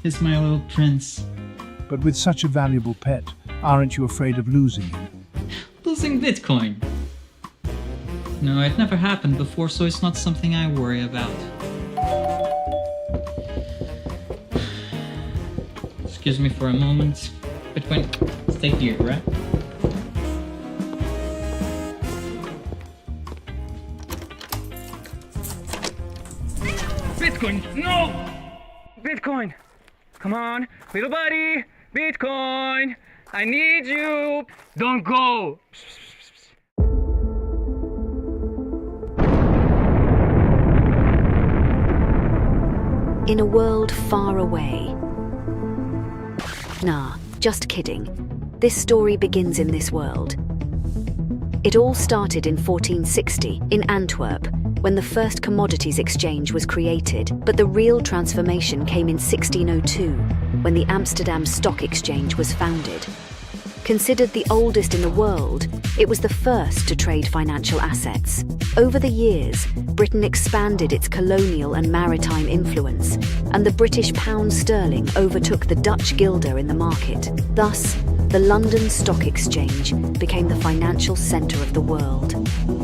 He's my little prince. But with such a valuable pet, aren't you afraid of losing him? Losing Bitcoin? No, it never happened before, so it's not something I worry about. Excuse me for a moment. Bitcoin, stay here, right? Bitcoin, no! Bitcoin, come on, little buddy, Bitcoin, I need you. Don't go. In a world far away. Nah, just kidding. This story begins in this world. It all started in 1460 in Antwerp, when the first commodities exchange was created, but the real transformation came in 1602, when the Amsterdam Stock Exchange was founded. Considered the oldest in the world, it was the first to trade financial assets. Over the years, Britain expanded its colonial and maritime influence, and the British pound sterling overtook the Dutch guilder in the market. Thus, the London Stock Exchange became the financial centre of the world.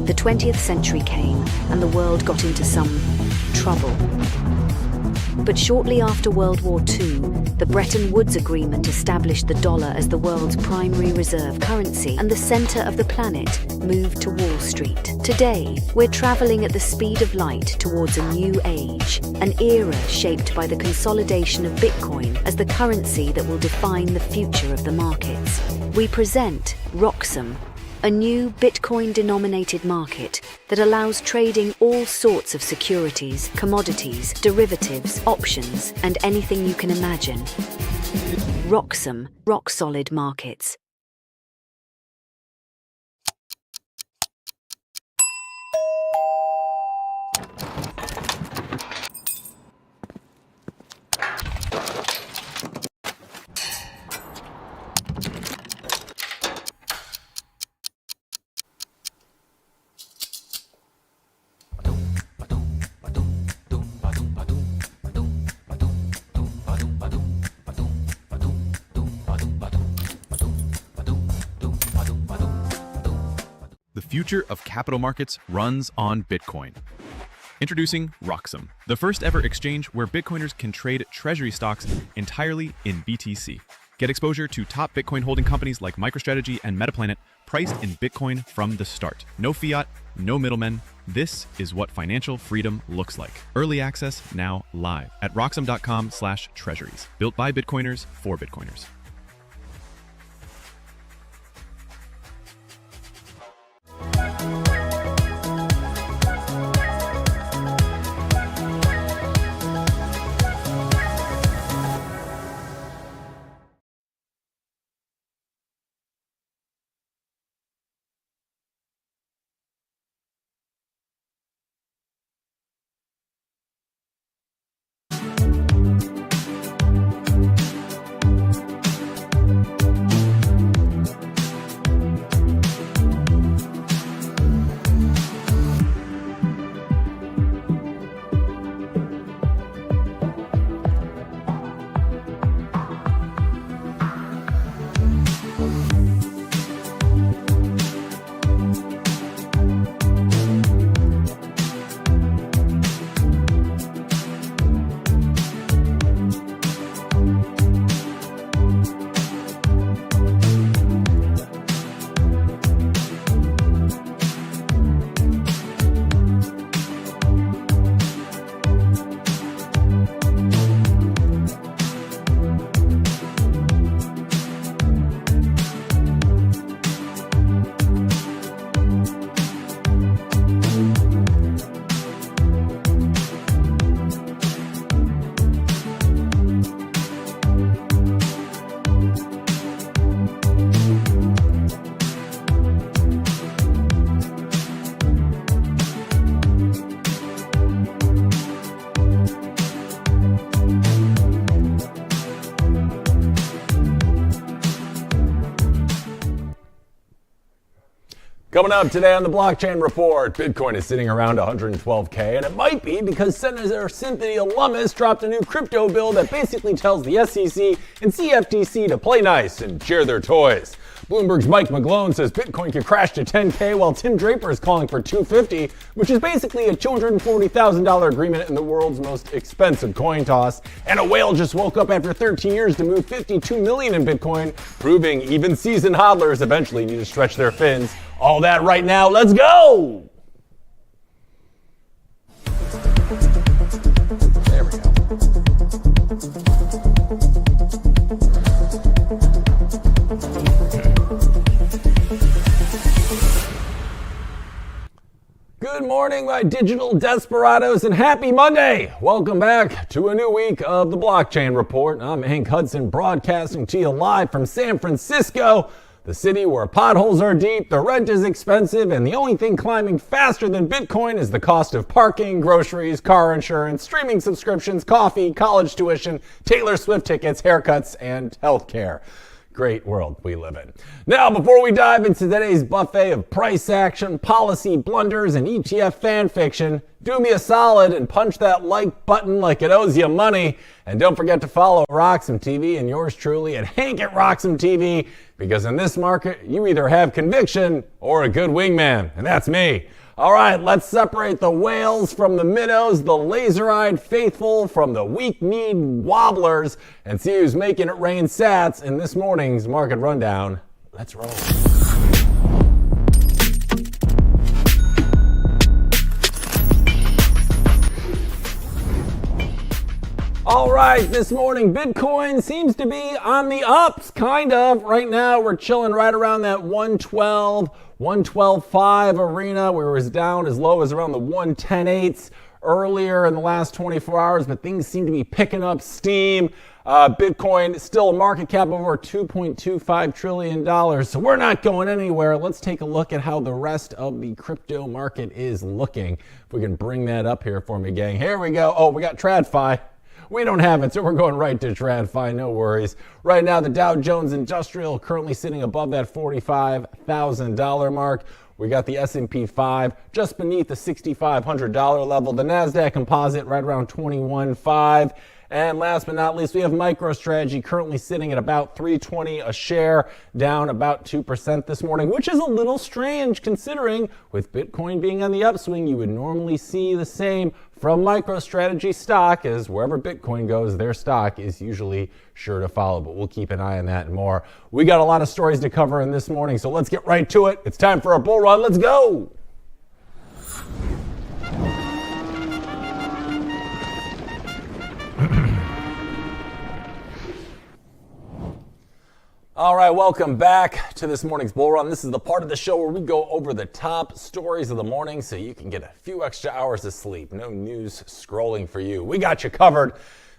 The 20th century came, and the world got into some trouble. But shortly after World War II, the Bretton Woods Agreement established the dollar as the world's primary reserve currency, and the centre of the planet moved to Wall Street. Today, we're travelling at the speed of light towards a new age, an era shaped by the consolidation of Bitcoin as the currency that will define the future of the markets. We present Roxom, a new Bitcoin-denominated market that allows trading all sorts of securities, commodities, derivatives, options, and anything you can imagine. Roxom, rock-solid markets. The future of capital markets runs on Bitcoin. Introducing Roxom, the first ever exchange where Bitcoiners can trade treasury stocks entirely in BTC. Get exposure to top Bitcoin holding companies like MicroStrategy and Metaplanet, priced in Bitcoin from the start. No fiat, no middlemen. This is what financial freedom looks like. Early access now live at roxom.com/treasuries. Built by Bitcoiners for Bitcoiners. Coming up today on the Blockchain Report, Bitcoin is sitting around 112K, and it might be because Senator Cynthia Lummis dropped a new crypto bill that basically tells the SEC and CFTC to play nice and share their toys. Bloomberg's Mike McGlone says Bitcoin could crash to 10K, while Tim Draper is calling for 250, which is basically a $240,000 agreement in the world's most expensive coin toss. And a whale just woke up after 13 years to move 52 million in Bitcoin, proving even seasoned hodlers eventually need to stretch their fins. All that right now, let's go! There we go. Good morning, my digital desperados, and happy Monday! Welcome back to a new week of the Blockchain Report. I'm Hank Hudson, broadcasting to you live from San Francisco, the city where potholes are deep, the rent is expensive, and the only thing climbing faster than Bitcoin is the cost of parking, groceries, car insurance, streaming subscriptions, coffee, college tuition, Taylor Swift tickets, haircuts, and healthcare. Great world we live in. Now, before we dive into today's buffet of price action, policy blunders, and ETF fan fiction, do me a solid and punch that like button like it owes you money. And don't forget to follow RoxomTV and yours truly at Hank at RoxomTV, because in this market, you either have conviction or a good wingman, and that's me. All right, let's separate the whales from the minnows, the laser-eyed faithful from the weak-kneed wobblers, and see who's making it rain sats in this morning's Market Rundown. Let's roll. All right, this morning, Bitcoin seems to be on the ups, kind of. Right now, we're chilling right around that 112.5 arena, where it was down as low as around the 110.8s earlier in the last 24 hours, but things seem to be picking up steam. Bitcoin still a market cap of over $2.25 trillion, so we're not going anywhere. Let's take a look at how the rest of the crypto market is looking. If we can bring that up here for me, gang. Here we go. Oh, we got TradFi. We don't have it, so we're going right to TradFi, no worries. Right now, the Dow Jones Industrial currently sitting above that $45,000 mark. We got the S&P 5 just beneath the $6,500 level. The NASDAQ Composite right around 21.5. And last but not least, we have MicroStrategy currently sitting at about $3.20 a share, down about 2% this morning, which is a little strange considering with Bitcoin being on the upswing, you would normally see the same from MicroStrategy stock, as wherever Bitcoin goes, their stock is usually sure to follow, but we'll keep an eye on that and more. We got a lot of stories to cover in this morning, so let's get right to it. It's time for a bull run. Let's go. All right, welcome back to this morning's bull run. This is the part of the show where we go over the top stories of the morning so you can get a few extra hours of sleep. No news scrolling for you. We got you covered.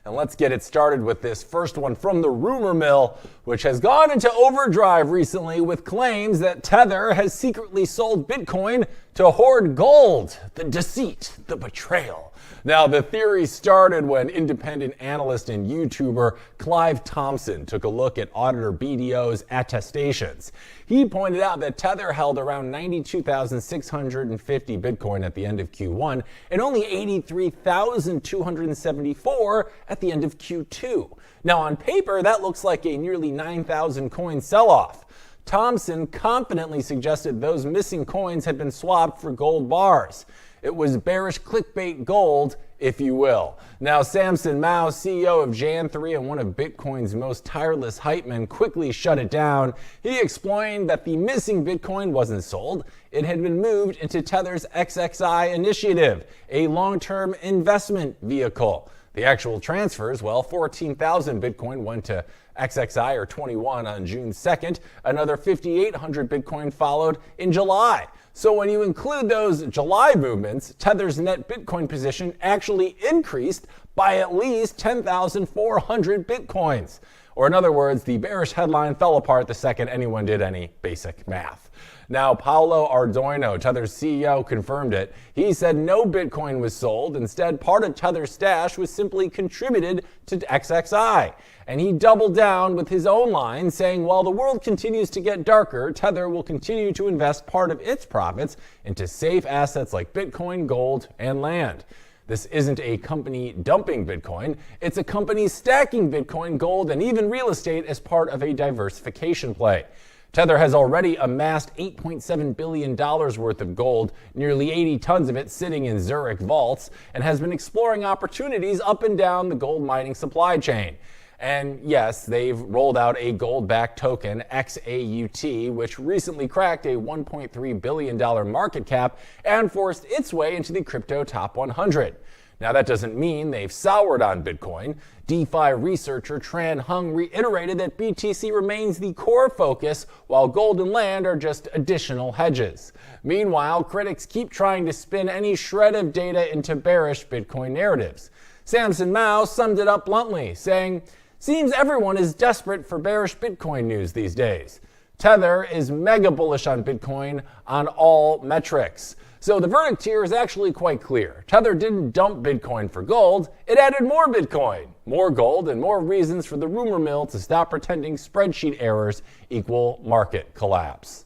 And let's get it started with this first one from the rumor mill, which has gone into overdrive recently with claims that Tether has secretly sold Bitcoin to hoard gold. The deceit, the betrayal. Now, the theory started when independent analyst and YouTuber Clive Thompson took a look at auditor BDO's attestations. He pointed out that Tether held around 92,650 Bitcoin at the end of Q1 and only 83,274 at the end of Q2. Now, on paper, that looks like a nearly 9,000 coin sell-off. Thompson confidently suggested those missing coins had been swapped for gold bars. It was bearish clickbait gold, if you will. Now, Samson Mao, CEO of Jan3 and one of Bitcoin's most tireless hype men, quickly shut it down. He explained that the missing Bitcoin wasn't sold. It had been moved into Tether's XXI initiative, a long-term investment vehicle. The actual transfers, well, 14,000 Bitcoin went to XXI or 21 on June 2nd. Another 5,800 Bitcoin followed in July. So when you include those July movements, Tether's net Bitcoin position actually increased by at least 10,400 Bitcoins. Or in other words, the bearish headline fell apart the second anyone did any basic math. Now, Paolo Ardoino, Tether's CEO, confirmed it. He said no Bitcoin was sold. Instead, part of Tether's stash was simply contributed to XXI. And he doubled down with his own line, saying while the world continues to get darker, Tether will continue to invest part of its profits into safe assets like Bitcoin, gold, and land. This isn't a company dumping Bitcoin. It's a company stacking Bitcoin, gold, and even real estate as part of a diversification play. Tether has already amassed $8.7 billion worth of gold, nearly 80 tons of it sitting in Zurich vaults, and has been exploring opportunities up and down the gold mining supply chain. And yes, they've rolled out a gold-backed token, XAUT, which recently cracked a $1.3 billion market cap and forced its way into the crypto top 100. Now, that doesn't mean they've soured on Bitcoin. DeFi researcher Tran Hung reiterated that BTC remains the core focus, while gold and land are just additional hedges. Meanwhile, critics keep trying to spin any shred of data into bearish Bitcoin narratives. Samson Mao summed it up bluntly, saying, "Seems everyone is desperate for bearish Bitcoin news these days. Tether is mega bullish on Bitcoin on all metrics." So the verdict here is actually quite clear. Tether didn't dump Bitcoin for gold, it added more Bitcoin, more gold, and more reasons for the rumor mill to stop pretending spreadsheet errors equal market collapse.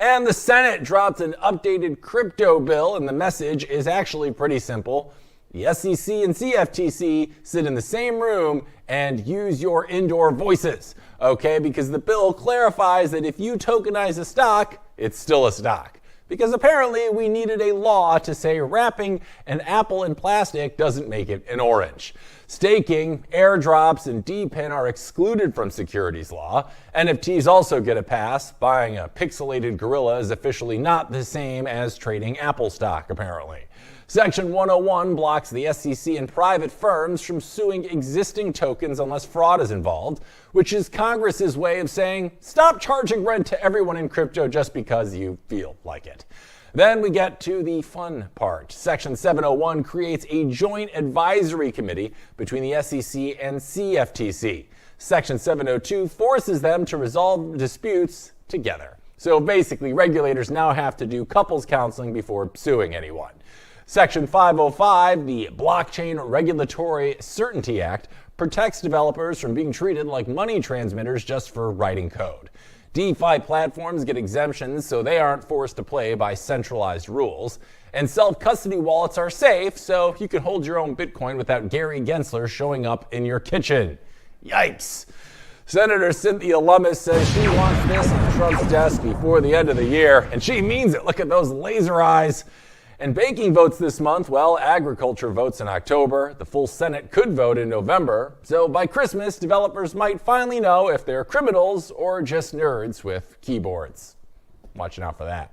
And the Senate dropped an updated crypto bill, and the message is actually pretty simple. The SEC and CFTC sit in the same room and use your indoor voices, okay? Because the bill clarifies that if you tokenize a stock, it's still a stock. Because apparently we needed a law to say wrapping an apple in plastic doesn't make it an orange. Staking, airdrops, and DPIN are excluded from securities law. NFTs also get a pass. Buying a pixelated gorilla is officially not the same as trading Apple stock, apparently. Section 101 blocks the SEC and private firms from suing existing tokens unless fraud is involved, which is Congress's way of saying, stop charging rent to everyone in crypto just because you feel like it. Then we get to the fun part. Section 701 creates a joint advisory committee between the SEC and CFTC. Section 702 forces them to resolve disputes together. So basically, regulators now have to do couples counseling before suing anyone. Section 505, the Blockchain Regulatory Certainty Act, protects developers from being treated like money transmitters just for writing code. DeFi platforms get exemptions so they aren't forced to play by centralized rules. And self-custody wallets are safe, so you can hold your own Bitcoin without Gary Gensler showing up in your kitchen. Yikes. Senator Cynthia Lummis says she wants this on Trump's desk before the end of the year, and she means it. Look at those laser eyes. And banking votes this month, well, agriculture votes in October. The full Senate could vote in November. So by Christmas, developers might finally know if they're criminals or just nerds with keyboards. Watching out for that.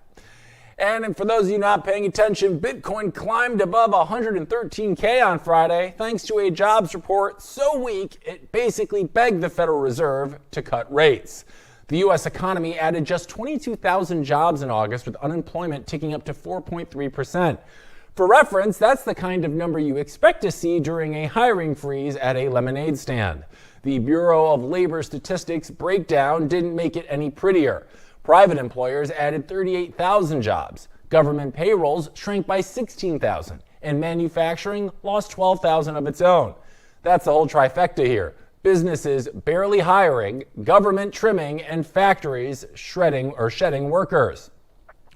And for those of you not paying attention, Bitcoin climbed above 113K on Friday thanks to a jobs report so weak it basically begged the Federal Reserve to cut rates. The U.S. economy added just 22,000 jobs in August, with unemployment ticking up to 4.3%. For reference, that's the kind of number you expect to see during a hiring freeze at a lemonade stand. The Bureau of Labor Statistics breakdown didn't make it any prettier. Private employers added 38,000 jobs. Government payrolls shrank by 16,000, and manufacturing lost 12,000 of its own. That's the whole trifecta here. Businesses barely hiring, government trimming, and factories shedding workers.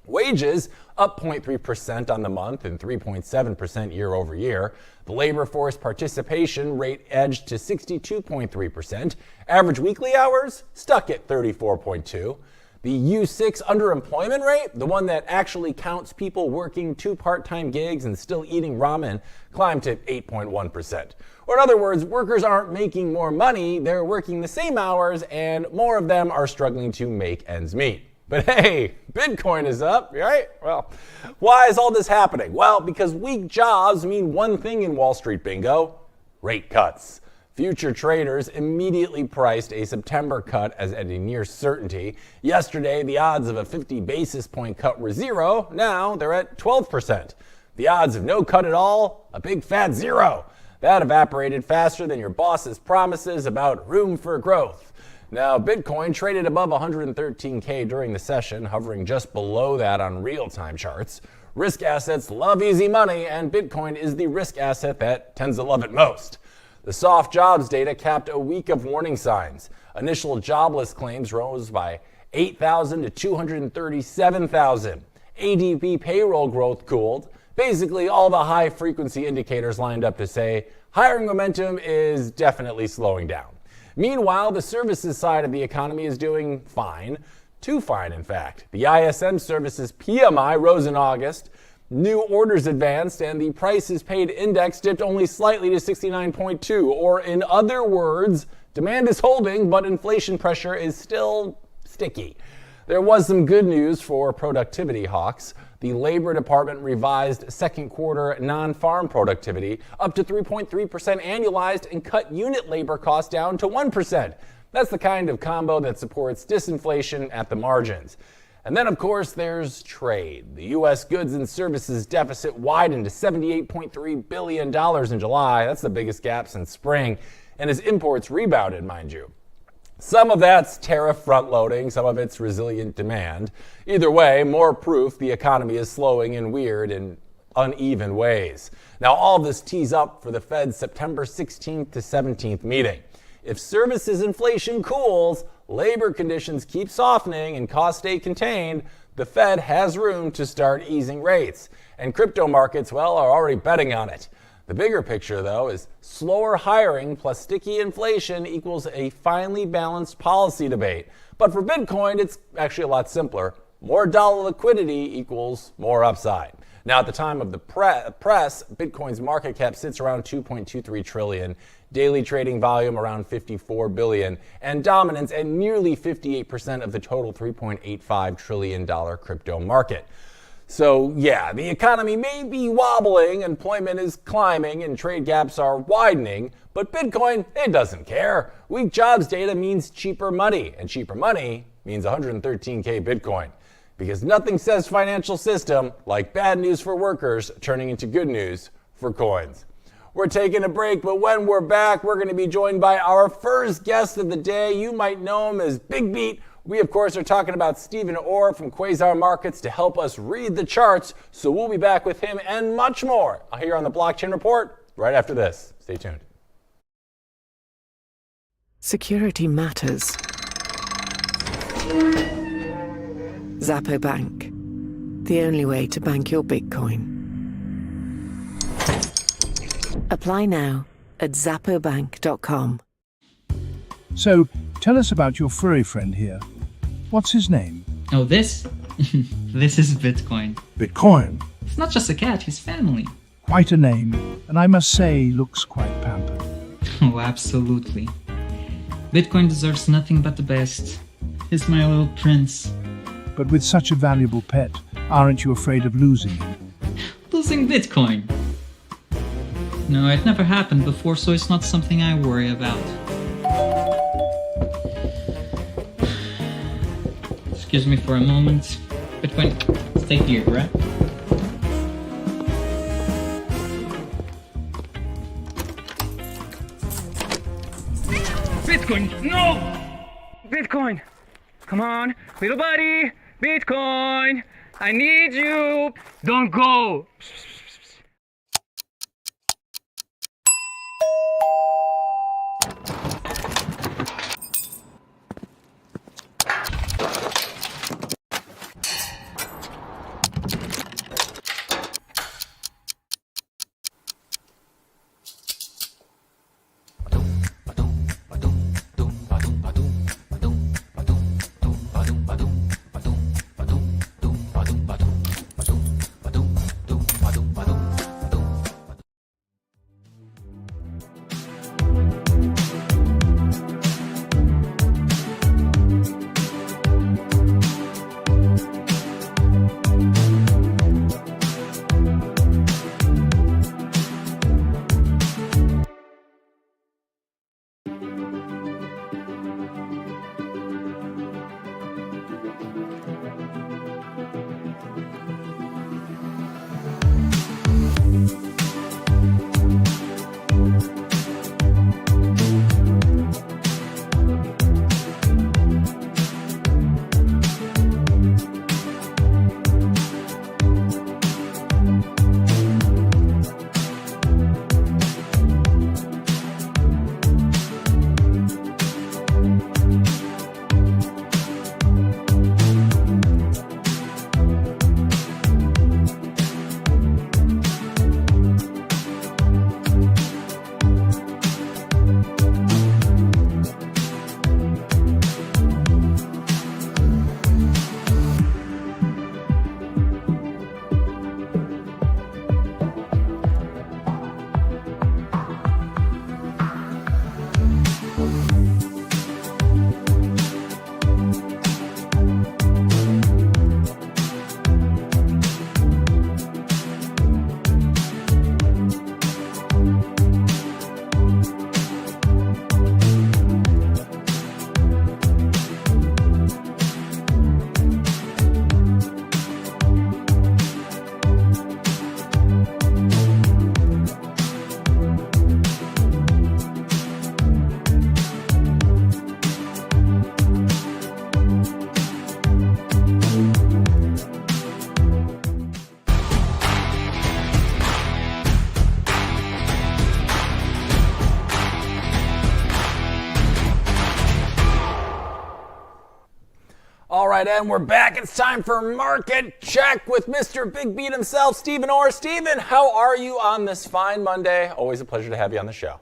Wages up 0.3% on the month and 3.7% year over year. The labor force participation rate edged to 62.3%. Average weekly hours stuck at 34.2. The U6 underemployment rate, the one that actually counts people working 2 part-time gigs and still eating ramen, climbed to 8.1%. Or in other words, workers aren't making more money, they're working the same hours, and more of them are struggling to make ends meet. But hey, Bitcoin is up, right? Well, why is all this happening? Well, because weak jobs mean one thing in Wall Street bingo: rate cuts. Future traders immediately priced a September cut as a near certainty. Yesterday, the odds of a 50 basis point cut were 0. Now they're at 12%. The odds of no cut at all, a big fat 0. That evaporated faster than your boss's promises about room for growth. Now, Bitcoin traded above 113K during the session, hovering just below that on real-time charts. Risk assets love easy money, and Bitcoin is the risk asset that tends to love it most. The soft jobs data capped a week of warning signs. Initial jobless claims rose by 8,000 to 237,000. ADP payroll growth cooled. Basically, all the high-frequency indicators lined up to say hiring momentum is definitely slowing down. Meanwhile, the services side of the economy is doing fine. Too fine, in fact. The ISM services PMI rose in August. New orders advanced, and the prices paid index dipped only slightly to 69.2. Or in other words, demand is holding, but inflation pressure is still sticky. There was some good news for productivity hawks. The Labor Department revised second quarter non-farm productivity up to 3.3% annualized and cut unit labor costs down to 1%. That's the kind of combo that supports disinflation at the margins. And then, of course, there's trade. The U.S. goods and services deficit widened to $78.3 billion in July. That's the biggest gap since spring. And as imports rebounded, mind you. Some of that's tariff front-loading, some of it's resilient demand. Either way, more proof the economy is slowing in weird and uneven ways. Now, all of this tees up for the Fed's September 16th to 17th meeting. If services inflation cools, labor conditions keep softening, and costs stay contained, the Fed has room to start easing rates. And crypto markets, well, are already betting on it. The bigger picture, though, is slower hiring plus sticky inflation equals a finely balanced policy debate. But for Bitcoin, it's actually a lot simpler. More dollar liquidity equals more upside. Now, at the time of the press, Bitcoin's market cap sits around 2.23 trillion, daily trading volume around 54 billion, and dominance at nearly 58% of the total $3.85 trillion crypto market. So yeah, the economy may be wobbling, employment is climbing, and trade gaps are widening, but Bitcoin, it doesn't care. Weak jobs data means cheaper money, and cheaper money means 113K Bitcoin. Because nothing says financial system like bad news for workers turning into good news for coins. We're taking a break, but when we're back, we're going to be joined by our first guest of the day. You might know him as Big Beat. We, of course, are talking about Stephen Orr from Quasar Markets to help us read the charts. So we'll be back with him and much more here on the Blockchain Report right after this. Stay tuned. Security matters. Zappo Bank, the only way to bank your Bitcoin. Apply now at zappobank.com. So, tell us about your furry friend here. What's his name? Oh, this? This is Bitcoin. Bitcoin. It's not just a cat, he's family. Quite a name, and I must say, looks quite pampered. Oh, absolutely. Bitcoin deserves nothing but the best. He's my little prince. But with such a valuable pet, aren't you afraid of losing him? Losing Bitcoin? No, it never happened before, so it's not something I worry about. Excuse me for a moment. Bitcoin, stay here, right? Bitcoin, no! Bitcoin, come on, little buddy, Bitcoin, I need you. Don't go. All right, and we're back. It's time for Market Check with Mr. Big Beat himself, Stephen Orr. Stephen, how are you on this fine Monday? Always a pleasure to have you on the show.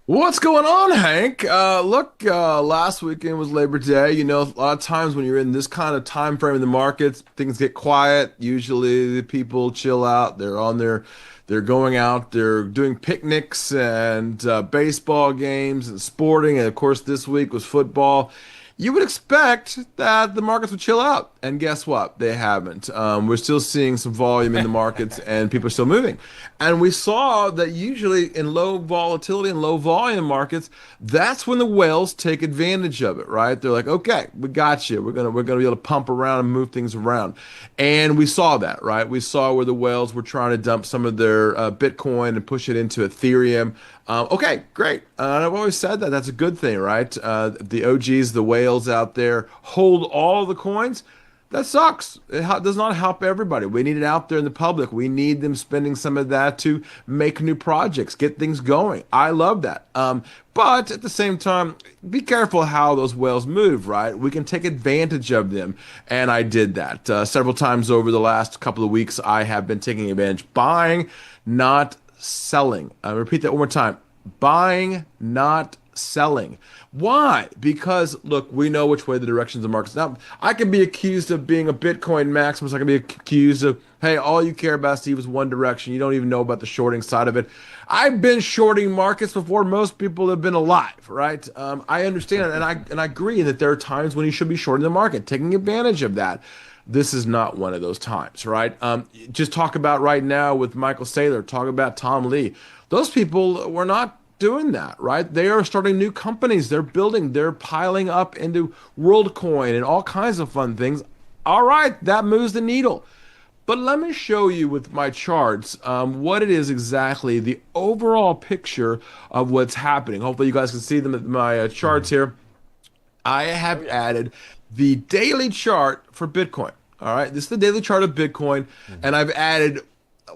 What's going on, Hank? Last weekend was Labor Day. You know, a lot of times when you're in this kind of time frame in the markets, things get quiet. Usually the people chill out. They're going out, they're doing picnics and baseball games and sporting. And of course, this week was football. You would expect that the markets would chill out. And guess what? They haven't. We're still seeing some volume in the markets and people are still moving. And we saw that usually in low volatility and low volume markets, that's when the whales take advantage of it, right? They're like, okay, we got you. We're gonna be able to pump around and move things around. And we saw that, right? We saw where the whales were trying to dump some of their Bitcoin and push it into Ethereum. Okay, great. I've always said that. That's a good thing, right? The OGs, the whales out there, hold all the coins. That sucks. It does not help everybody. We need it out there in the public. We need them spending some of that to make new projects, get things going. I love that. But at the same time, be careful how those whales move, right? We can take advantage of them. And I did that. Several times over the last couple of weeks, I have been taking advantage. Buying, not selling. I repeat that one more time. Buying, not selling. Why? Because look, we know which way the directions of the markets. Now, I can be accused of being a Bitcoin maximalist. I can be accused of, hey, all you care about, Steve, is one direction. You don't even know about the shorting side of it. I've been shorting markets before most people have been alive, right? I understand and I agree that there are times when you should be shorting the market, taking advantage of that. This is not one of those times, right? Just talk about right now with Michael Saylor, talk about Tom Lee. Those people were not doing that, right? They are starting new companies. They're building, they're piling up into WorldCoin and all kinds of fun things. All right, that moves the needle. But let me show you with my charts what it is exactly, the overall picture of what's happening. Hopefully you guys can see them at my charts here. I have added the daily chart for Bitcoin. All right, this is the daily chart of Bitcoin, and I've added,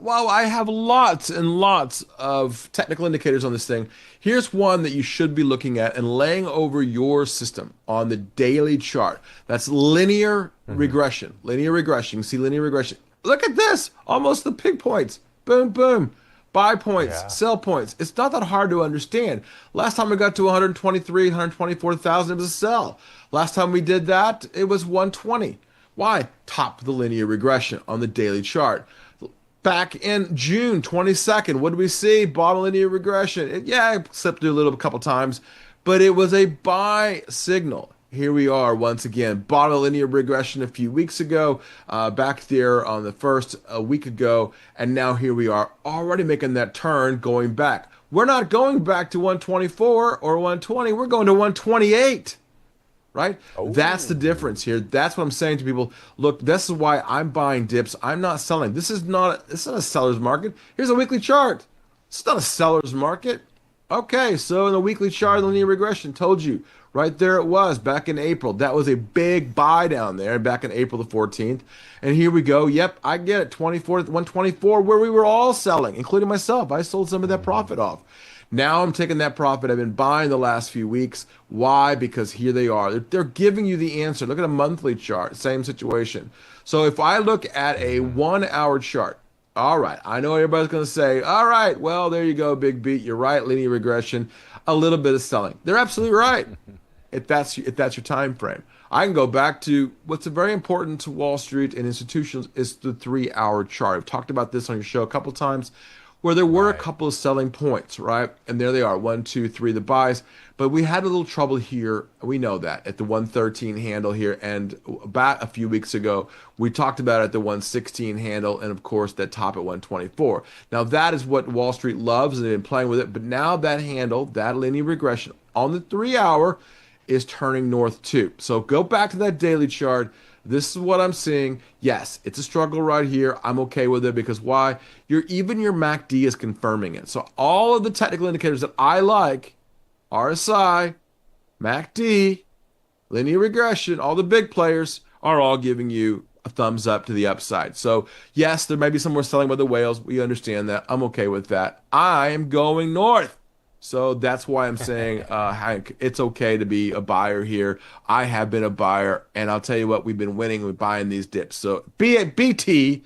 well, I have lots and lots of technical indicators on this thing. Here's one that you should be looking at and laying over your system on the daily chart. That's linear regression. Linear regression. You see linear regression. Look at this, almost the pig points. Boom, boom. Buy points, sell points. It's not that hard to understand. Last time we got to 123, 124,000, it was a sell. Last time we did that, it was 120. Why? Top of the linear regression on the daily chart. Back in June 22nd, what did we see? Bottom linear regression. It slipped through a couple times, but it was a buy signal. Here we are once again, bottom linear regression a few weeks ago, back there on the first a week ago, and now here we are already making that turn going back. We're not going back to 124 or 120, we're going to 128. Right? Oh. That's the difference here. That's what I'm saying to people. Look, this is why I'm buying dips. I'm not selling. This is not a seller's market. Here's a weekly chart. It's not a seller's market. Okay, so in the weekly chart, linear regression, told you. Right there it was back in April. That was a big buy down there back in April the 14th. And here we go. Yep, I get it. 124, where we were all selling, including myself. I sold some of that profit off. Now I'm taking that profit. I've been buying the last few weeks. Why? Because here they are. They're giving you the answer. Look at a monthly chart. Same situation. So if I look at a 1 hour chart, all right, I know everybody's going to say, all right, well, there you go, Big Beat. You're right, linear regression, a little bit of selling. They're absolutely right if that's your time frame. I can go back to what's very important to Wall Street and institutions is the 3 hour chart. I've talked about this on your show a couple times, where there were a couple of selling points, right? And there they are, 1, 2, 3, the buys. But we had a little trouble here. We know that at the 113 handle here. And back a few weeks ago, we talked about it at the 116 handle. And of course, that top at 124. Now that is what Wall Street loves and they've been playing with it. But now that handle, that linear regression on the 3 hour is turning north too. So go back to that daily chart. This is what I'm seeing. Yes, it's a struggle right here. I'm okay with it because why? Even your MACD is confirming it. So all of the technical indicators that I like, RSI, MACD, linear regression, all the big players are all giving you a thumbs up to the upside. So yes, there may be some more selling by the whales. We understand that. I'm okay with that. I am going north. So that's why I'm saying, Hank, it's okay to be a buyer here. I have been a buyer, and I'll tell you what, we've been winning with buying these dips. So BTFD.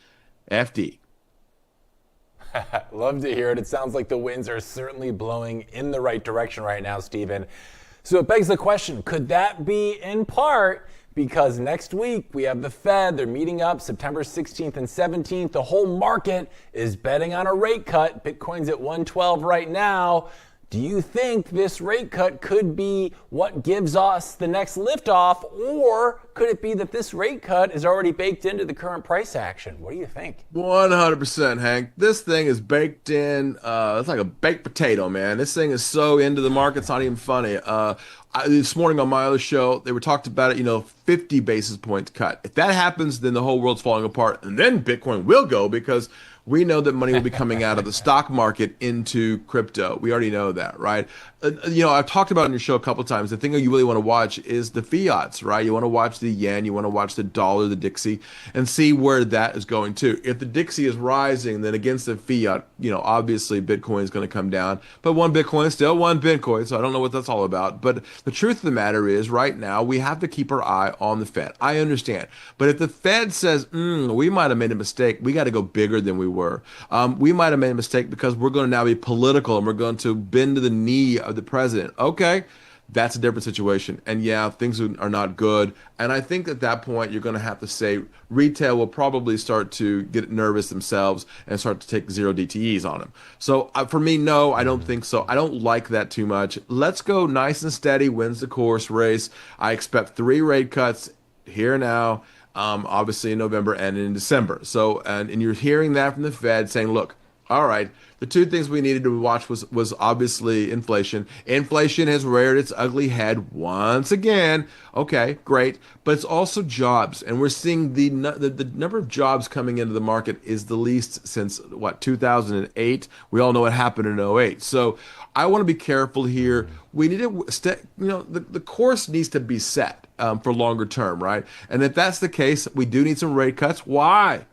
Love to hear it. It sounds like the winds are certainly blowing in the right direction right now, Stephen. So it begs the question, could that be in part because next week we have the Fed, they're meeting up September 16th and 17th. The whole market is betting on a rate cut. Bitcoin's at 112 right now. Do you think this rate cut could be what gives us the next liftoff, or could it be that this rate cut is already baked into the current price action? What do you think? 100%, Hank. This thing is baked in. It's like a baked potato, man. This thing is so into the market, it's not even funny. This morning on my other show, they were talked about it, 50 basis points cut. If that happens, then the whole world's falling apart. And then Bitcoin will go because we know that money will be coming out of the stock market into crypto. We already know that, right? I've talked about it on your show a couple of times. The thing that you really want to watch is the fiats, right? You want to watch the yen, you want to watch the dollar, the Dixie, and see where that is going to. If the Dixie is rising, then against the fiat, obviously Bitcoin is going to come down. But one Bitcoin is still one Bitcoin, so I don't know what that's all about. But the truth of the matter is, right now, we have to keep our eye on the Fed. I understand. But if the Fed says, we might have made a mistake, we got to go bigger than we were. We might have made a mistake because we're going to now be political and we're going to bend to the knee of the president. Okay, that's a different situation. And yeah, things are not good. And I think at that point, you're going to have to say retail will probably start to get nervous themselves and start to take zero DTEs on them. So for me, no, I don't think so. I don't like that too much. Let's go nice and steady, wins the course race. I expect 3 rate cuts here now. Obviously in November and in December. So, and you're hearing that from the Fed saying, look, all right, the 2 things we needed to watch was obviously inflation. Inflation has reared its ugly head once again. Okay, great. But it's also jobs. And we're seeing the number of jobs coming into the market is the least since, 2008? We all know what happened in '08. So I want to be careful here. We need to, the course needs to be set for longer term, right? And if that's the case, we do need some rate cuts. Why?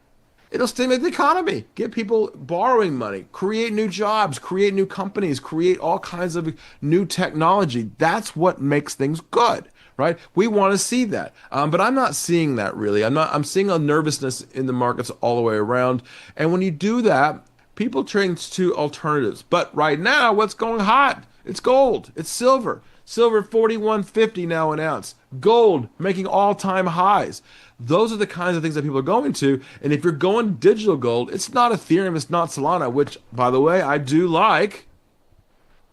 It'll stimulate the economy, get people borrowing money, create new jobs, create new companies, create all kinds of new technology. That's what makes things good, right? We want to see that. But I'm not seeing that really. I'm seeing a nervousness in the markets all the way around. And when you do that, people turn to alternatives. But right now, what's going hot? It's gold. It's silver. Silver 41.50 now an ounce. Gold making all-time highs. Those are the kinds of things that people are going to. And if you're going digital gold, it's not Ethereum, it's not Solana, which, by the way, I do like,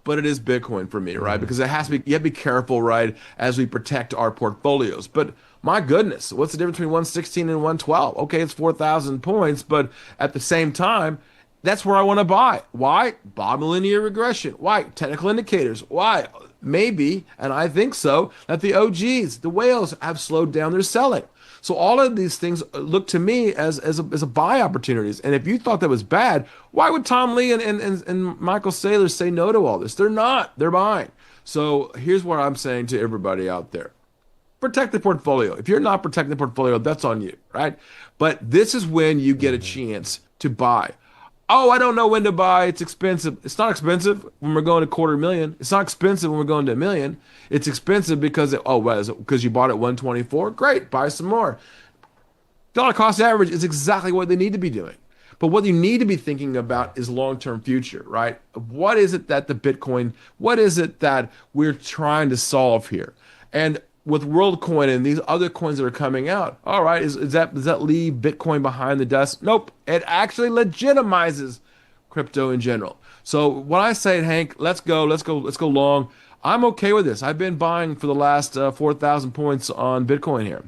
but it is Bitcoin for me, right? Because it has to be, you have to be careful, right, as we protect our portfolios. But my goodness, what's the difference between 116 and 112? Okay, it's 4,000 points, but at the same time, that's where I want to buy. Why? Bottom linear regression. Why? Technical indicators. Why? Maybe, and I think so, that the OGs, the whales, have slowed down their selling. So all of these things look to me as a buy opportunities. And if you thought that was bad, why would Tom Lee and Michael Saylor say no to all this? They're not. They're buying. So here's what I'm saying to everybody out there. Protect the portfolio. If you're not protecting the portfolio, that's on you, right? But this is when you get a chance to buy. Oh, I don't know when to buy. It's expensive. It's not expensive when we're going to $250,000. It's not expensive when we're going to $1 million. It's expensive because because you bought it 124. Great, buy some more. Dollar cost average is exactly what they need to be doing. But what you need to be thinking about is long-term future, right? What is it that what is it that we're trying to solve here? And with WorldCoin and these other coins that are coming out, all right, does that leave Bitcoin behind the dust? Nope. It actually legitimizes crypto in general. So when I say, Hank, let's go long, I'm okay with this. I've been buying for the last 4,000 points on Bitcoin here.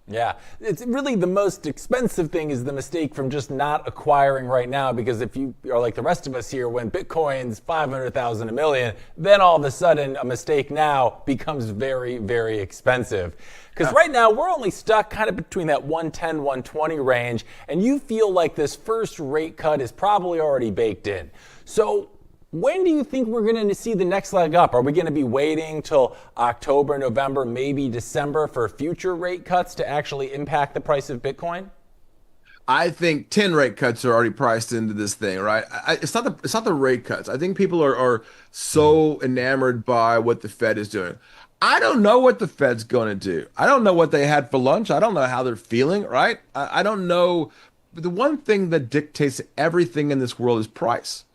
Yeah, it's really the most expensive thing is the mistake from just not acquiring right now, because if you are like the rest of us here, when Bitcoin's 500,000, $1 million, then all of a sudden a mistake now becomes very, very expensive. Because right now we're only stuck kind of between that 110, 120 range, and you feel like this first rate cut is probably already baked in. So when do you think we're going to see the next leg up? Are we going to be waiting till October, November, maybe December for future rate cuts to actually impact the price of Bitcoin? I think 10 rate cuts are already priced into this thing, right? It's not the rate cuts. I think people are so enamored by what the Fed is doing. I don't know what the Fed's going to do. I don't know what they had for lunch. I don't know how they're feeling, right? I don't know. The one thing that dictates everything in this world is price.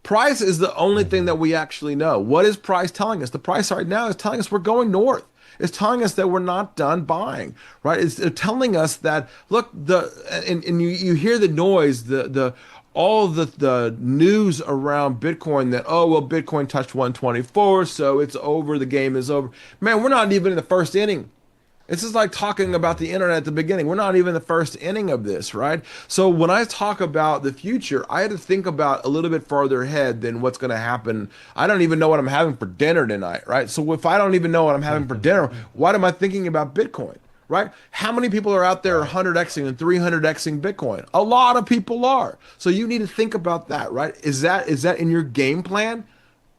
Price is the only thing that we actually know. What is price telling us? The price right now is telling us we're going north. It's telling us that we're not done buying, right? It's telling us that, look, and you hear the noise, all the news around Bitcoin that, oh, well, Bitcoin touched 124, so it's over, the game is over. Man, we're not even in the first inning. This is like talking about the internet at the beginning. We're not even in the first inning of this, right? So when I talk about the future, I had to think about a little bit farther ahead than what's going to happen. I don't even know what I'm having for dinner tonight, right? So if I don't even know what I'm having for dinner, what am I thinking about Bitcoin, right? How many people are out there 100xing and 300xing Bitcoin? A lot of people are. So you need to think about that, right? Is that in your game plan?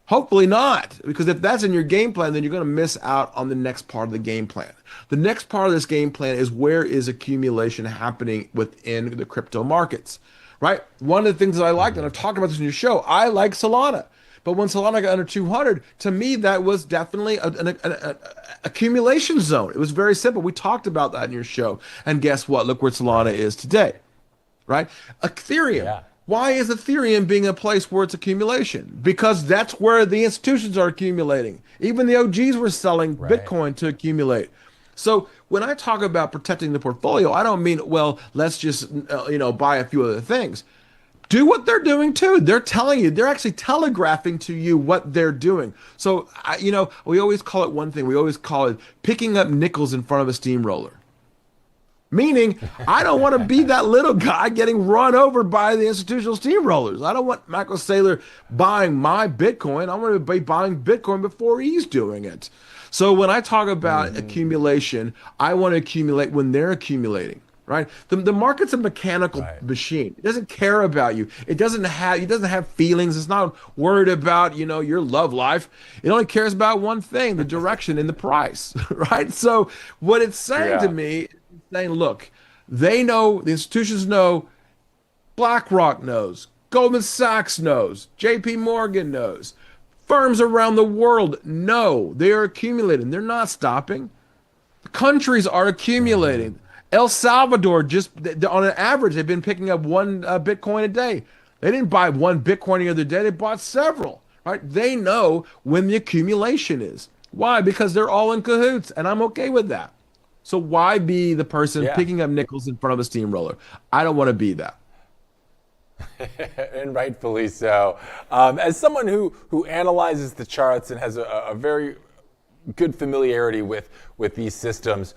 Hopefully not, because if that's in your game plan, then you're going to miss out on the next part of the game plan. The next part of this game plan is, where is accumulation happening within the crypto markets, right? One of the things that I like, and I've talked about this in your show, I like Solana. But when Solana got under 200, to me, that was definitely an accumulation zone. It was very simple. We talked about that in your show. And guess what? Look where Solana is today, right? Ethereum. Yeah. Why is Ethereum being a place where it's accumulation? Because that's where the institutions are accumulating. Even the OGs were selling Bitcoin to accumulate. So when I talk about protecting the portfolio, I don't mean, well, let's just buy a few other things. Do what they're doing too. They're telling you, they're actually telegraphing to you what they're doing. So, we always call it one thing. We always call it picking up nickels in front of a steamroller. Meaning, I don't want to be that little guy getting run over by the institutional steamrollers. I don't want Michael Saylor buying my Bitcoin. I want to be buying Bitcoin before he's doing it. So when I talk about accumulation, I want to accumulate when they're accumulating, right? The market's a mechanical machine. It doesn't care about you. It doesn't have feelings. It's not worried about, your love life. It only cares about one thing, the direction and the price, right? So what it's saying to me, saying, look, they know, the institutions know, BlackRock knows, Goldman Sachs knows, JP Morgan knows, firms around the world know they are accumulating. They're not stopping. Countries are accumulating. El Salvador, just on an average, they've been picking up one Bitcoin a day. They didn't buy one Bitcoin the other day. They bought several, right? They know when the accumulation is. Why? Because they're all in cahoots, and I'm okay with that. So why be the person picking up nickels in front of a steamroller? I don't want to be that. And rightfully so. As someone who analyzes the charts and has a very good familiarity with these systems,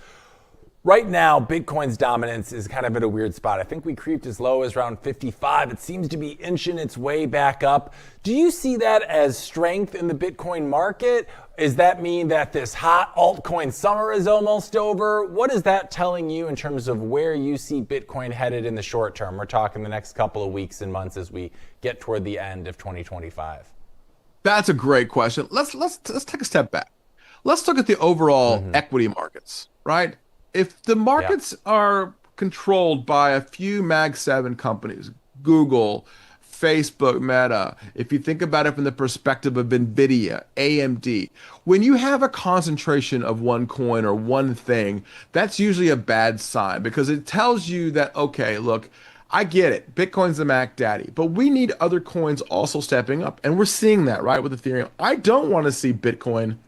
right now, Bitcoin's dominance is kind of at a weird spot. I think we creeped as low as around 55. It seems to be inching its way back up. Do you see that as strength in the Bitcoin market? Does that mean that this hot altcoin summer is almost over? What is that telling you in terms of where you see Bitcoin headed in the short term? We're talking the next couple of weeks and months as we get toward the end of 2025. That's a great question. Let's take a step back. Let's look at the overall equity markets, right? If the markets are controlled by a few Mag 7 companies, Google, Facebook, Meta, if you think about it from the perspective of NVIDIA, AMD, when you have a concentration of one coin or one thing, that's usually a bad sign, because it tells you that, okay, look, I get it, Bitcoin's the Mac Daddy, but we need other coins also stepping up. And we're seeing that, right, with Ethereum. I don't want to see Bitcoin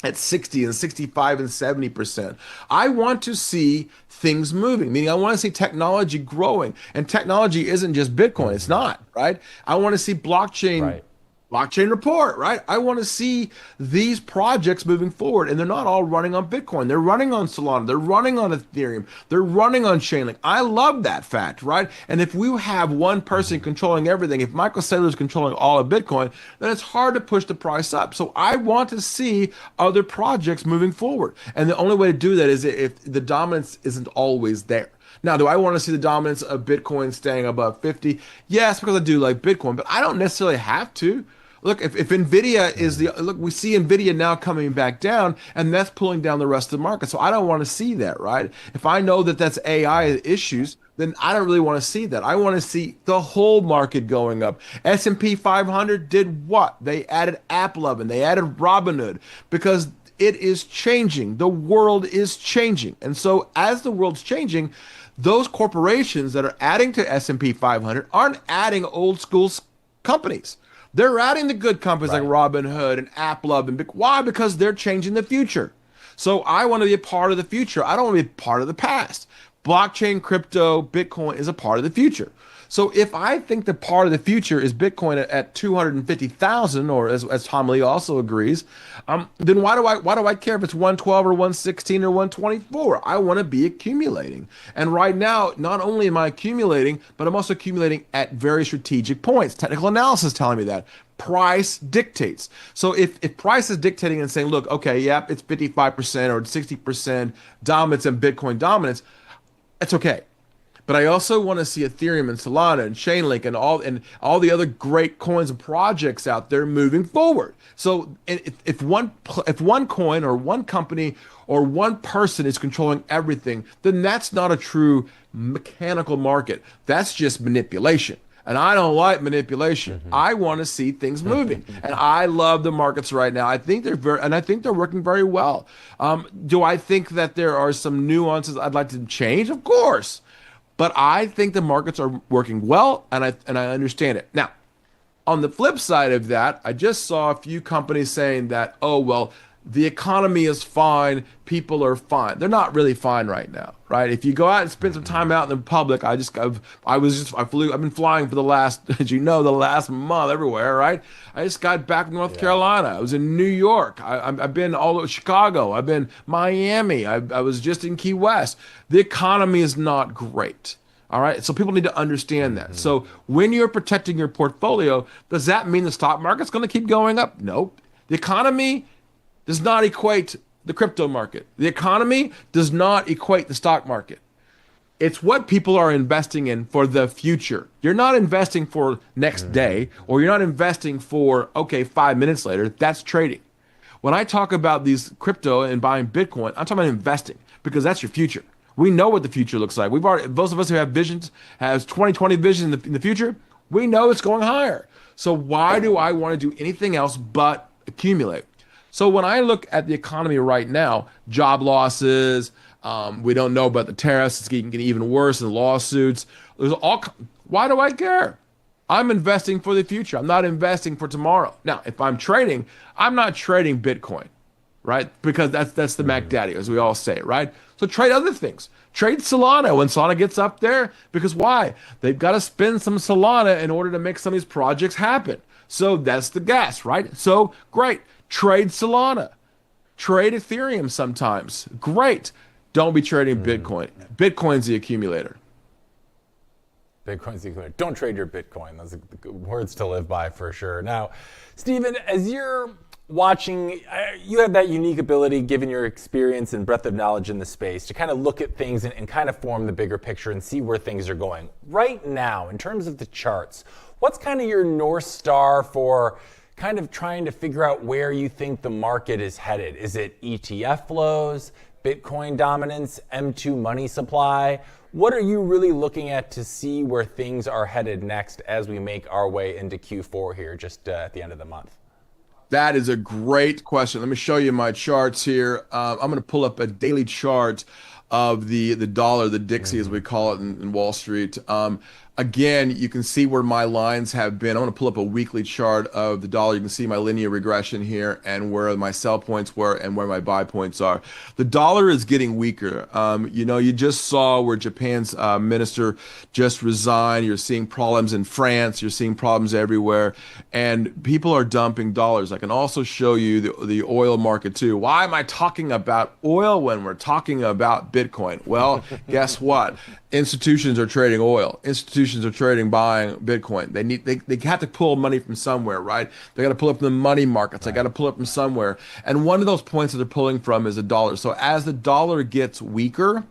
at 60 and 65 and 70%. I want to see things moving, meaning I want to see technology growing. And technology isn't just Bitcoin. It's not, right? I want to see blockchain report, right? I want to see these projects moving forward, and they're not all running on Bitcoin. They're running on Solana. They're running on Ethereum. They're running on Chainlink. I love that fact, right? And if we have one person controlling everything, if Michael Saylor is controlling all of Bitcoin, then it's hard to push the price up. So I want to see other projects moving forward. And the only way to do that is if the dominance isn't always there. Now, do I want to see the dominance of Bitcoin staying above 50? Yes, because I do like Bitcoin, but I don't necessarily have to. Look, if Nvidia is we see Nvidia now coming back down, and that's pulling down the rest of the market. So I don't want to see that, right? If I know that that's AI issues, then I don't really want to see that. I want to see the whole market going up. S&P 500 did what? They added AppLovin, they added Robinhood, because it is changing. The world is changing. And so as the world's changing, those corporations that are adding to S&P 500 aren't adding old school companies. They're adding the good companies like Robinhood and AppLovin. Why? Because they're changing the future. So I want to be a part of the future. I don't want to be a part of the past. Blockchain, crypto, Bitcoin is a part of the future. So if I think the part of the future is Bitcoin at 250,000, or as Tom Lee also agrees, then why do I care if it's 112 or 116 or 124? I want to be accumulating. And right now, not only am I accumulating, but I'm also accumulating at very strategic points. Technical analysis telling me that. Price dictates. So if price is dictating and saying, look, okay, yep, it's 55% or 60% dominance and Bitcoin dominance, it's okay. But I also want to see Ethereum and Solana and Chainlink and all the other great coins and projects out there moving forward. So if one coin or one company or one person is controlling everything, then that's not a true mechanical market. That's just manipulation. And I don't like manipulation. I want to see things moving. And I love the markets right now. I think they're working very well. Do I think that there are some nuances I'd like to change? Of course. But I think the markets are working well, and I understand it. Now, on the flip side of that, I just saw a few companies saying that, oh, well, the economy is fine, people are fine. They're not really fine right now, right? If you go out and spend some time out in the public, I've been flying for the last, as you know, the last month everywhere, right? I just got back from North Carolina. I was in New York. I've been all over Chicago. I've been Miami. I was just in Key West. The economy is not great. All right. So people need to understand that. So when you're protecting your portfolio, does that mean the stock market's going to keep going up? Nope. The economy does not equate the crypto market. The economy does not equate the stock market. It's what people are investing in for the future. You're not investing for next day, or you're not investing for, 5 minutes later. That's trading. When I talk about these crypto and buying Bitcoin, I'm talking about investing, because that's your future. We know what the future looks like. Those of us who have visions, has 2020 vision in the future, we know it's going higher. So why do I want to do anything else but accumulate? So when I look at the economy right now, job losses, we don't know about the tariffs, it's getting even worse, and lawsuits. Why do I care? I'm investing for the future. I'm not investing for tomorrow. Now, if I'm trading, I'm not trading Bitcoin, right? Because that's the Mac Daddy, as we all say, right? So trade other things. Trade Solana when Solana gets up there, because why? They've got to spend some Solana in order to make some of these projects happen. So that's the gas, right? So great. Trade Solana. Trade Ethereum sometimes. Great. Don't be trading Bitcoin. Bitcoin's the accumulator. Bitcoin's the accumulator. Don't trade your Bitcoin. Those are the words to live by for sure. Now, Stephen, as you're watching, you have that unique ability, given your experience and breadth of knowledge in the space, to kind of look at things and kind of form the bigger picture and see where things are going. Right now, in terms of the charts, what's kind of your North Star for kind of trying to figure out where you think the market is headed? Is it ETF flows, Bitcoin dominance, M2 money supply? What are you really looking at to see where things are headed next as we make our way into Q4 here just at the end of the month? That is a great question. Let me show you my charts here. I'm going to pull up a daily chart of the dollar, the Dixie as we call it in Wall Street. Again, you can see where my lines have been. I'm going to pull up a weekly chart of the dollar. You can see my linear regression here and where my sell points were and where my buy points are. The dollar is getting weaker. You just saw where Japan's minister just resigned. You're seeing problems in France. You're seeing problems everywhere. And people are dumping dollars. I can also show you the oil market too. Why am I talking about oil when we're talking about Bitcoin? Well, guess what? Institutions are trading oil. Institutions institutions are trading buying Bitcoin. They have to pull money from somewhere, right? They got to pull up from the money markets. They got to pull up from somewhere. And one of those points that they're pulling from is a dollar. So as the dollar gets weaker,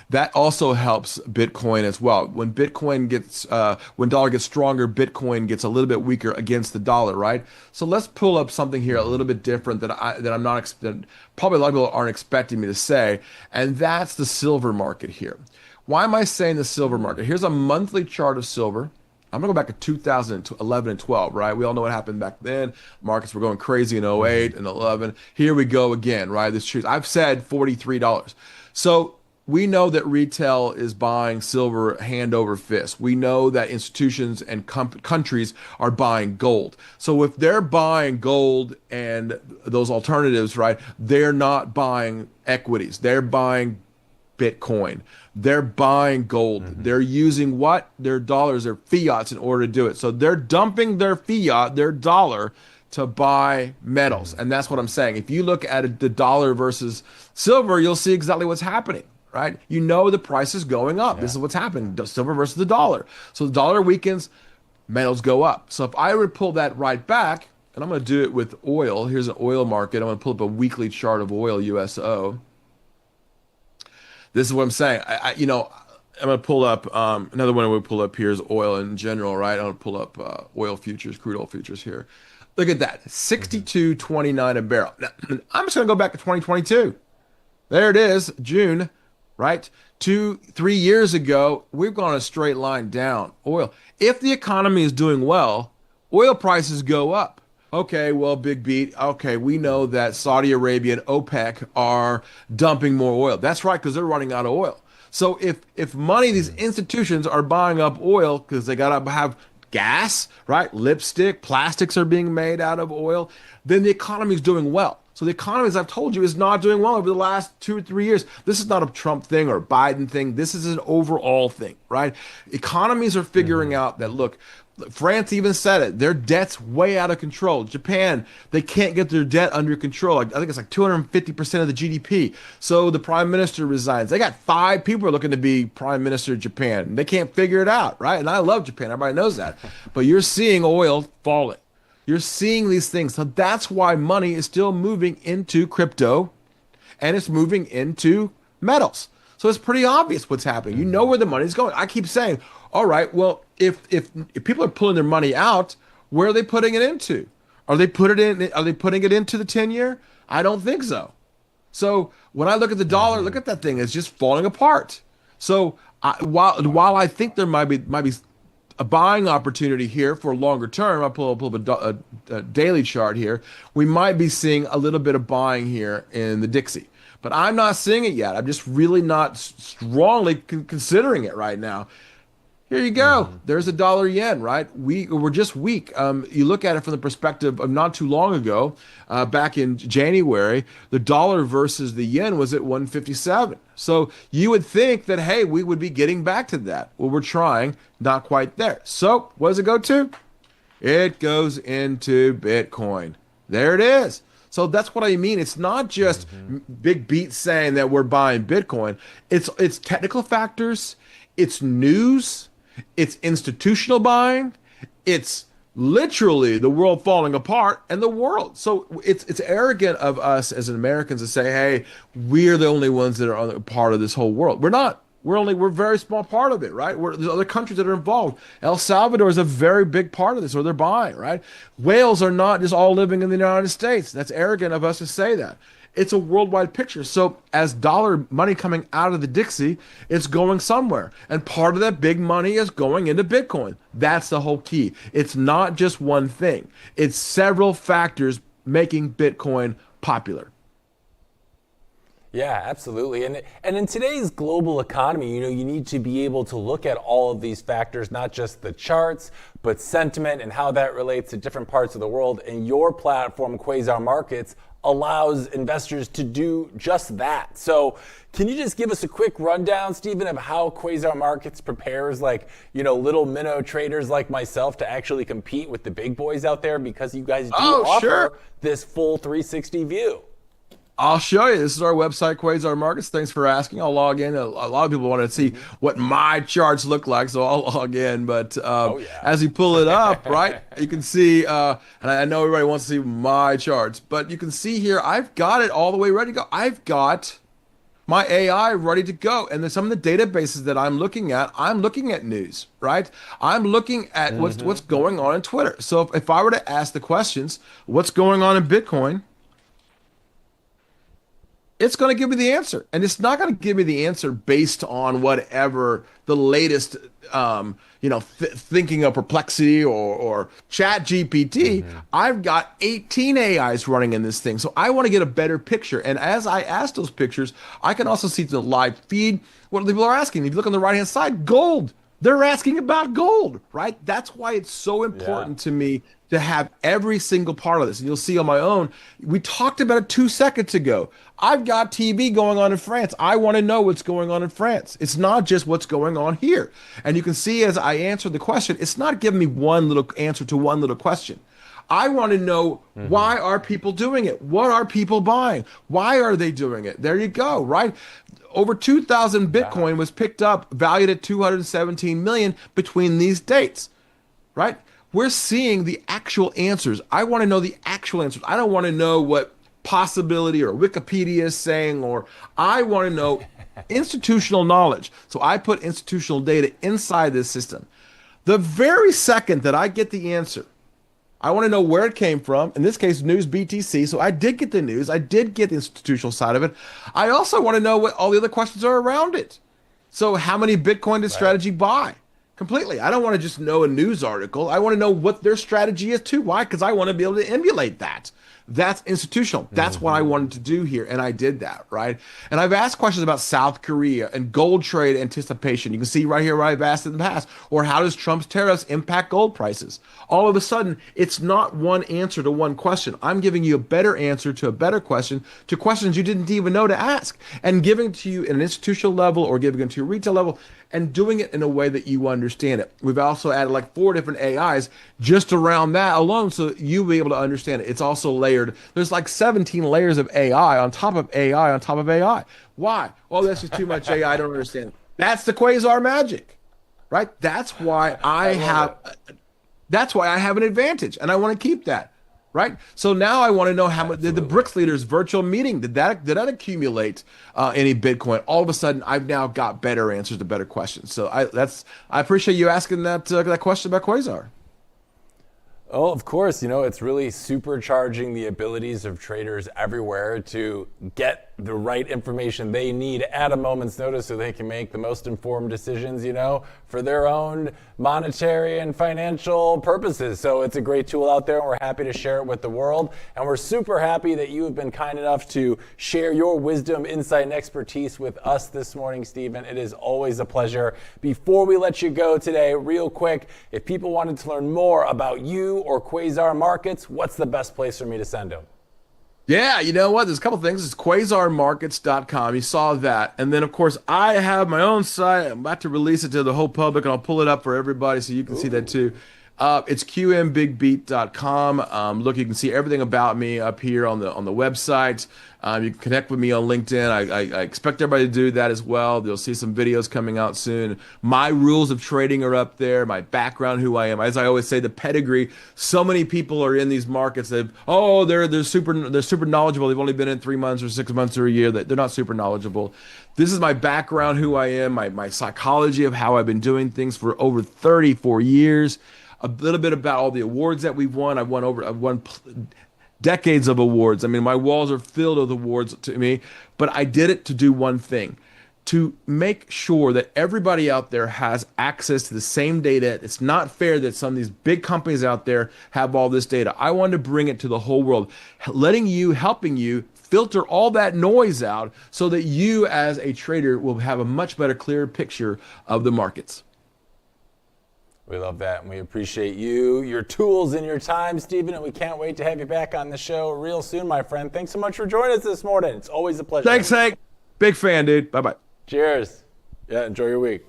that also helps Bitcoin as well. When dollar gets stronger, Bitcoin gets a little bit weaker against the dollar, right? So let's pull up something here a little bit different that probably a lot of people aren't expecting me to say, and that's the silver market here. Why am I saying the silver market? Here's a monthly chart of silver. I'm gonna go back to 2011 and 12, right? We all know what happened back then. Markets were going crazy in 08 and 11. Here we go again, right? This truth. I've said $43. So we know that retail is buying silver hand over fist. We know that institutions and countries are buying gold. So if they're buying gold and those alternatives, right, they're not buying equities. They're buying Bitcoin. They're buying gold. They're using what? Their dollars, their fiats in order to do it. So they're dumping their fiat, their dollar, to buy metals. And that's what I'm saying. If you look at the dollar versus silver, you'll see exactly what's happening. Right? You know the price is going up. This is what's happened. Silver versus the dollar. So the dollar weakens, metals go up. So if I were to pull that right back, and I'm going to do it with oil. Here's an oil market. I'm going to pull up a weekly chart of oil USO. This is what I'm saying. I'm going to pull up another one. I would pull up here is oil in general, right? I'm going to pull up oil futures, crude oil futures here. Look at that, 62.29 a barrel. Now, I'm just going to go back to 2022. There it is, June. Right? 2-3 years ago, we've gone a straight line down. Oil. If the economy is doing well, oil prices go up. Okay, well, big beat. Okay, we know that Saudi Arabia and OPEC are dumping more oil. That's right, because they're running out of oil. So if money, these institutions are buying up oil because they got to have gas, right? Lipstick, plastics are being made out of oil, then the economy is doing well. So the economy, as I've told you, is not doing well over the last 2 or 3 years. This is not a Trump thing or a Biden thing. This is an overall thing, right? Economies are figuring out that, look, France even said it. Their debt's way out of control. Japan, they can't get their debt under control. I think it's like 250% of the GDP. So the prime minister resigns. They got 5 people looking to be prime minister of Japan. They can't figure it out, right? And I love Japan. Everybody knows that. But you're seeing oil falling. You're seeing these things. So that's why money is still moving into crypto and it's moving into metals. So it's pretty obvious what's happening. You know where the money's going. I keep saying, all right, well, if people are pulling their money out, where are they putting it into? Are they putting it into the 10-year? I don't think so. So when I look at the dollar, look at that thing. It's just falling apart. So while I think there might be a buying opportunity here for a longer term, I'll pull up a daily chart here. We might be seeing a little bit of buying here in the Dixie, but I'm not seeing it yet. I'm just really not strongly considering it right now. Here you go. There's a dollar yen, right? We're just weak. You look at it from the perspective of not too long ago, back in January, the dollar versus the yen was at 157. So you would think that, hey, we would be getting back to that. Well, we're trying, not quite there. So what does it go to? It goes into Bitcoin. There it is. So that's what I mean. It's not just big beats saying that we're buying Bitcoin. It's technical factors. It's news. It's institutional buying. It's literally the world falling apart and the world. So it's arrogant of us as Americans to say, hey, we're the only ones that are part of this whole world. We're not. We're a very small part of it, right? There's other countries that are involved. El Salvador is a very big part of this, or they're buying, right? Whales are not just all living in the United States. That's arrogant of us to say that. It's a worldwide picture. So as dollar money coming out of the Dixie, it's going somewhere. And part of that big money is going into Bitcoin. That's the whole key. It's not just one thing. It's several factors making Bitcoin popular. Yeah, absolutely. And in today's global economy, you need to be able to look at all of these factors, not just the charts, but sentiment and how that relates to different parts of the world. And your platform, Quasar Markets, allows investors to do just that. So can you just give us a quick rundown, Stephen, of how Quasar Markets prepares little minnow traders like myself to actually compete with the big boys out there, because you guys do offer this full 360 view? I'll show you. This is our website, Quasar Markets. Thanks for asking. I'll log in. A lot of people want to see what my charts look like, so I'll log in. But as you pull it up, right, you can see, and I know everybody wants to see my charts, but you can see here, I've got it all the way ready to go. I've got my AI ready to go. And then some of the databases that I'm looking at news, right? I'm looking at what's going on in Twitter. So if I were to ask the questions, what's going on in Bitcoin? It's going to give me the answer. And it's not going to give me the answer based on whatever the latest, thinking of Perplexity or Chat GPT. I've got 18 AIs running in this thing. So I want to get a better picture. And as I ask those pictures, I can also see the live feed what people are asking. If you look on the right-hand side, gold. They're asking about gold, right? That's why it's so important to me to have every single part of this. And you'll see on my own, we talked about it 2 seconds ago. I've got TV going on in France. I want to know what's going on in France. It's not just what's going on here. And you can see as I answer the question, it's not giving me one little answer to one little question. I want to know, why are people doing it? What are people buying? Why are they doing it? There you go, right? Over 2,000 Bitcoin was picked up, valued at 217 million between these dates, right? We're seeing the actual answers. I want to know the actual answers. I don't want to know what Possibility or Wikipedia is saying, or I want to know institutional knowledge. So I put institutional data inside this system. The very second that I get the answer, I want to know where it came from. In this case, news BTC. So I did get the news. I did get the institutional side of it. I also want to know what all the other questions are around it. So how many Bitcoin did strategy buy? Completely. I don't want to just know a news article. I want to know what their strategy is too. Why? Because I want to be able to emulate that. That's institutional. That's what I wanted to do here, and I did that, right? And I've asked questions about South Korea and gold trade anticipation. You can see right here what I've asked in the past. Or how does Trump's tariffs impact gold prices? All of a sudden, it's not one answer to one question. I'm giving you a better answer to a better question, to questions you didn't even know to ask, and giving it to you at an institutional level or giving it to a retail level, and doing it in a way that you understand it. We've also added like 4 different AIs just around that alone, so you'll be able to understand it. It's also layered. There's like 17 layers of AI on top of AI on top of AI. Why? Well, that's just too much AI. I don't understand it. That's the Quasar magic, right? That's why I have an advantage, and I want to keep that. Right. So now I want to know how much did the BRICS leaders virtual meeting, did that accumulate any Bitcoin? All of a sudden, I've now got better answers to better questions. So I appreciate you asking that question about Quasar. Oh, of course. It's really supercharging the abilities of traders everywhere to get the right information they need at a moment's notice so they can make the most informed decisions, for their own monetary and financial purposes. So it's a great tool out there, and we're happy to share it with the world. And we're super happy that you have been kind enough to share your wisdom, insight, and expertise with us this morning, Stephen. It is always a pleasure. Before we let you go today, real quick, if people wanted to learn more about you or Quasar Markets, what's the best place for me to send them? Yeah, you know what? There's a couple things. It's quasarmarkets.com. You saw that. And then, of course, I have my own site. I'm about to release it to the whole public, and I'll pull it up for everybody so you can see that too. It's qmbigbeat.com. Look, you can see everything about me up here on the website. You can connect with me on LinkedIn. I expect everybody to do that as well. You'll see some videos coming out soon. My rules of trading are up there. My background, who I am. As I always say, the pedigree. So many people are in these markets that they're super knowledgeable. They've only been in 3 months or 6 months or a year. They're not super knowledgeable. This is my background, who I am, my psychology of how I've been doing things for over 34 years. A little bit about all the awards that we've won. I've won decades of awards. I mean, my walls are filled with awards to me, but I did it to do one thing, to make sure that everybody out there has access to the same data. It's not fair that some of these big companies out there have all this data. I wanted to bring it to the whole world, helping you filter all that noise out so that you as a trader will have a much better, clearer picture of the markets. We love that, and we appreciate you, your tools, and your time, Stephen, and we can't wait to have you back on the show real soon, my friend. Thanks so much for joining us this morning. It's always a pleasure. Thanks, Hank. Big fan, dude. Bye-bye. Cheers. Yeah, enjoy your week.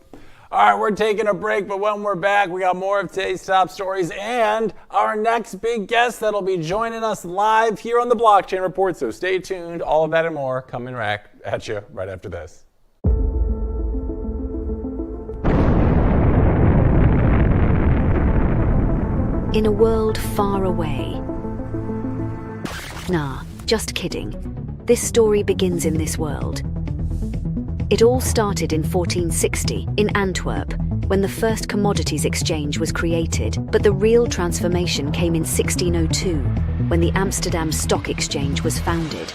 All right, we're taking a break, but when we're back, we got more of today's top stories and our next big guest that'll be joining us live here on the Blockchain Report. So stay tuned. All of that and more coming back at you right after this. In a world far away. Nah, just kidding. This story begins in this world. It all started in 1460 in Antwerp, when the first commodities exchange was created, but the real transformation came in 1602, when the Amsterdam Stock Exchange was founded.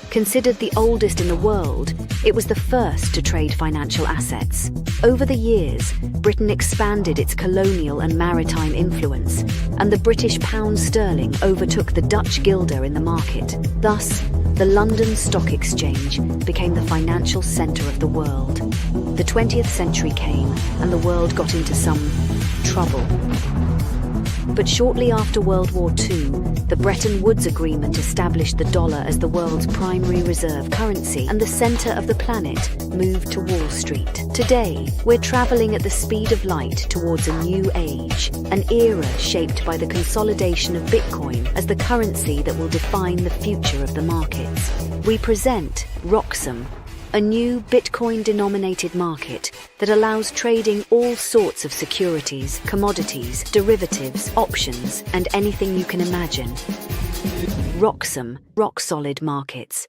Considered the oldest in the world, it was the first to trade financial assets. Over the years, Britain expanded its colonial and maritime influence, and the British pound sterling overtook the Dutch guilder in the market. Thus, the London Stock Exchange became the financial centre of the world. The 20th century came, and the world got into some trouble. But shortly after World War II, the Bretton Woods Agreement established the dollar as the world's primary reserve currency, and the centre of the planet moved to Wall Street. Today, we're travelling at the speed of light towards a new age, an era shaped by the consolidation of Bitcoin as the currency that will define the future of the markets. We present Roxom, a new Bitcoin-denominated market that allows trading all sorts of securities, commodities, derivatives, options, and anything you can imagine. Roxom, rock-solid markets.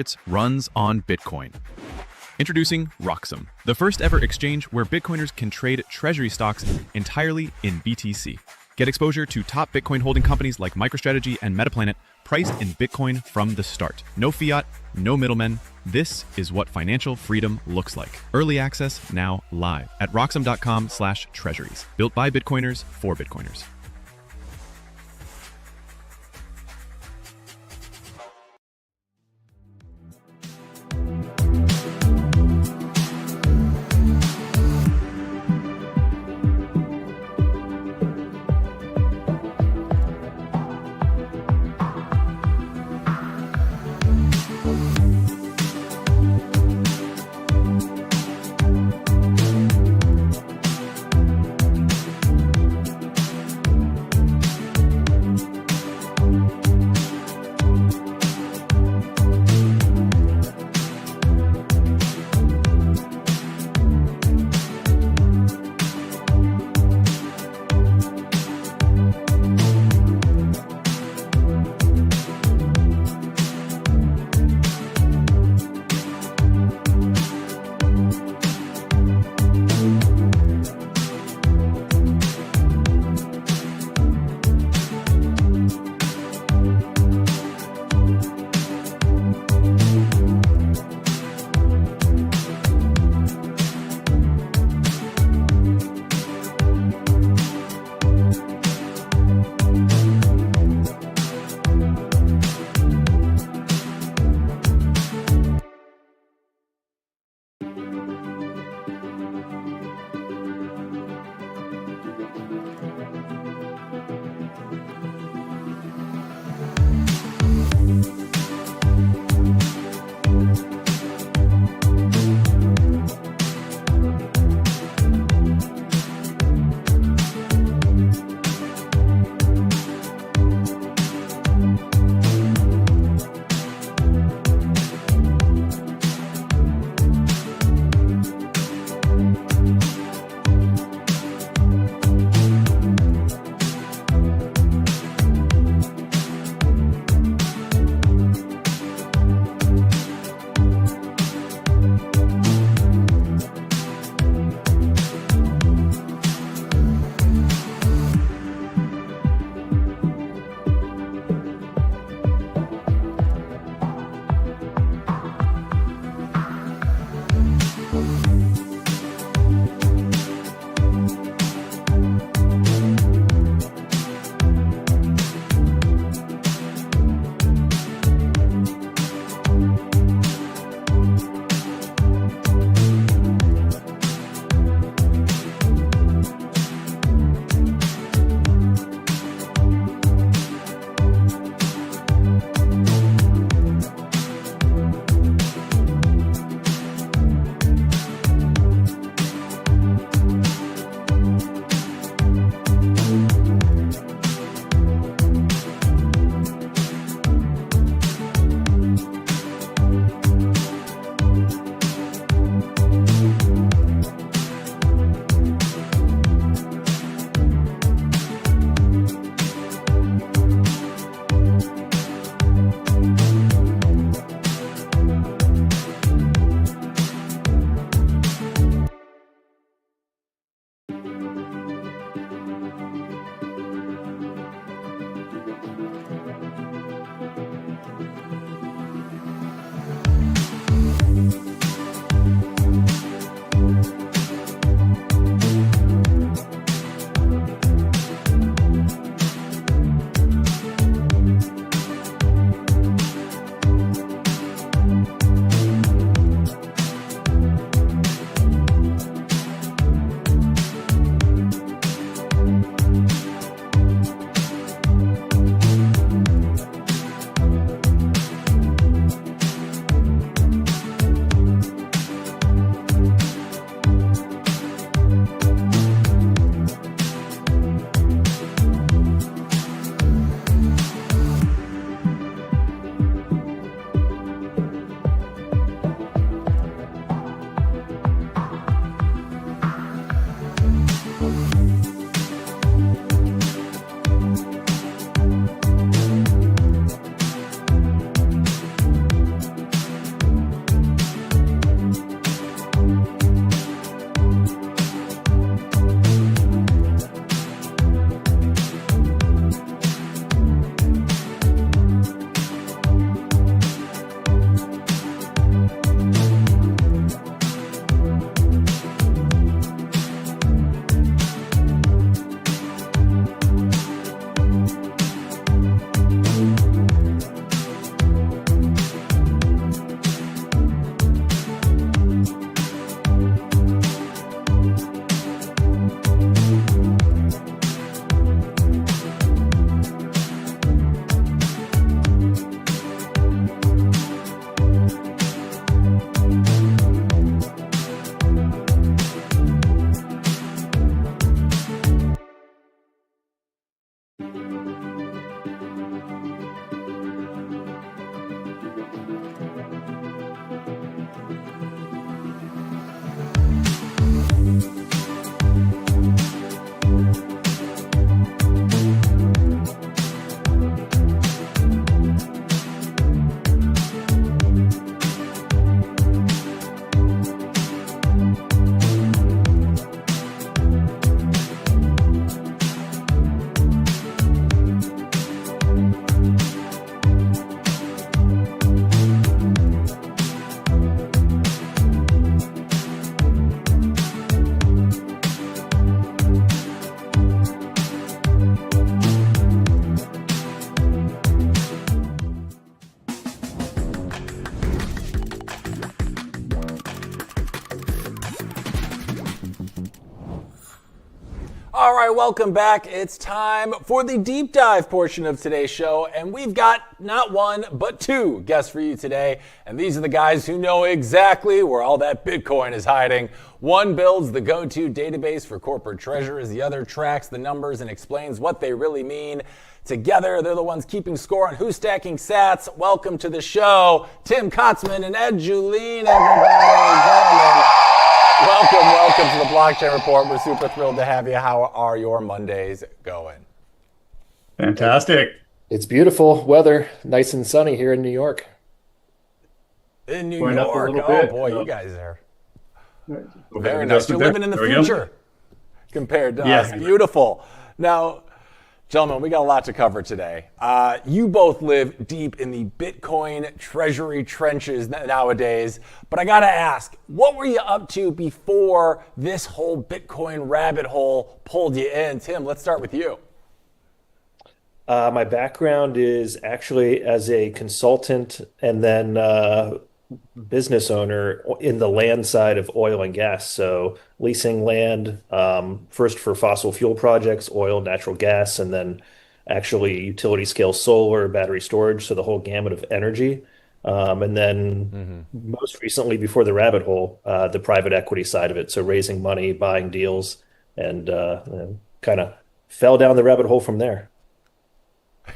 Markets runs on Bitcoin. Introducing Roxom, the first ever exchange where Bitcoiners can trade treasury stocks entirely in BTC. Get exposure to top Bitcoin holding companies like MicroStrategy and Metaplanet, priced in Bitcoin from the start. No fiat, no middlemen. This is what financial freedom looks like. Early access now live at roxom.com/treasuries. Built by Bitcoiners for Bitcoiners. All right, welcome back. It's time for the deep dive portion of today's show, and we've got not one, but two guests for you today, and these are the guys who know exactly where all that Bitcoin is hiding. One builds the go-to database for corporate treasurers, the other tracks the numbers and explains what they really mean. Together, they're the ones keeping score on who's stacking sats. Welcome to the show, Tim Kotzman and Ed Juline, everybody. Gentlemen, welcome to the Blockchain Report. We're super thrilled to have you. How are your Mondays going? Fantastic. It's beautiful weather, nice and sunny here in New York. In New Going up a York, little oh bit. boy, you guys are Okay, very nice. You're living in the There we go. future compared to Yeah. us. Beautiful. Now, gentlemen, we got a lot to cover today. You both live deep in the Bitcoin treasury trenches nowadays, but I gotta ask, what were you up to before this whole Bitcoin rabbit hole pulled you in? Tim, let's start with you. My background is actually as a consultant and then business owner in the land side of oil and gas. So leasing land, first for fossil fuel projects, oil, natural gas, and then actually utility scale solar, battery storage. So the whole gamut of energy. And then most recently, before the rabbit hole, the private equity side of it. So raising money, buying deals, and kind of fell down the rabbit hole from there.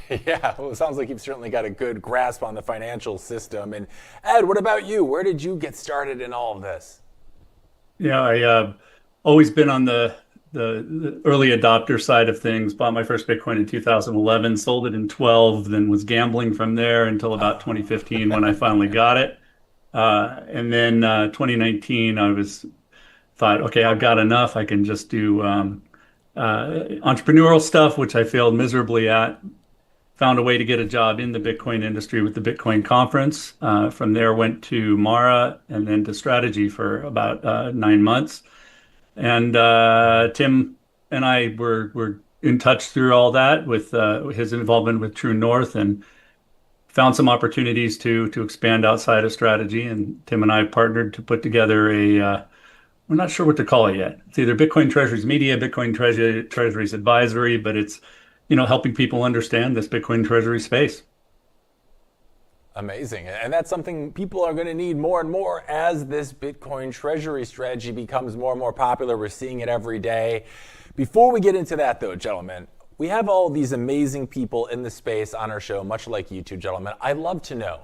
Yeah, well, it sounds like you've certainly got a good grasp on the financial system. And Ed, what about you? Where did you get started in all of this? Yeah, I always been on the early adopter side of things. Bought my first Bitcoin in 2011, sold it in 12, then was gambling from there until about 2015 when I finally got it. And then 2019, thought, okay, I've got enough. I can just do entrepreneurial stuff, which I failed miserably at. Found a way to get a job in the Bitcoin industry with the Bitcoin conference. From there, went to Mara and then to strategy for about 9 months. And Tim and I were in touch through all that with his involvement with True North, and found some opportunities to expand outside of strategy. And Tim and I partnered to put together we're not sure what to call it yet. It's either Bitcoin Treasuries Media, Bitcoin Treasuries Advisory, but it's helping people understand this Bitcoin treasury space. Amazing. And that's something people are going to need more and more as this Bitcoin treasury strategy becomes more and more popular. We're seeing it every day. Before we get into that, though, gentlemen, we have all these amazing people in the space on our show, much like you two gentlemen. I'd love to know,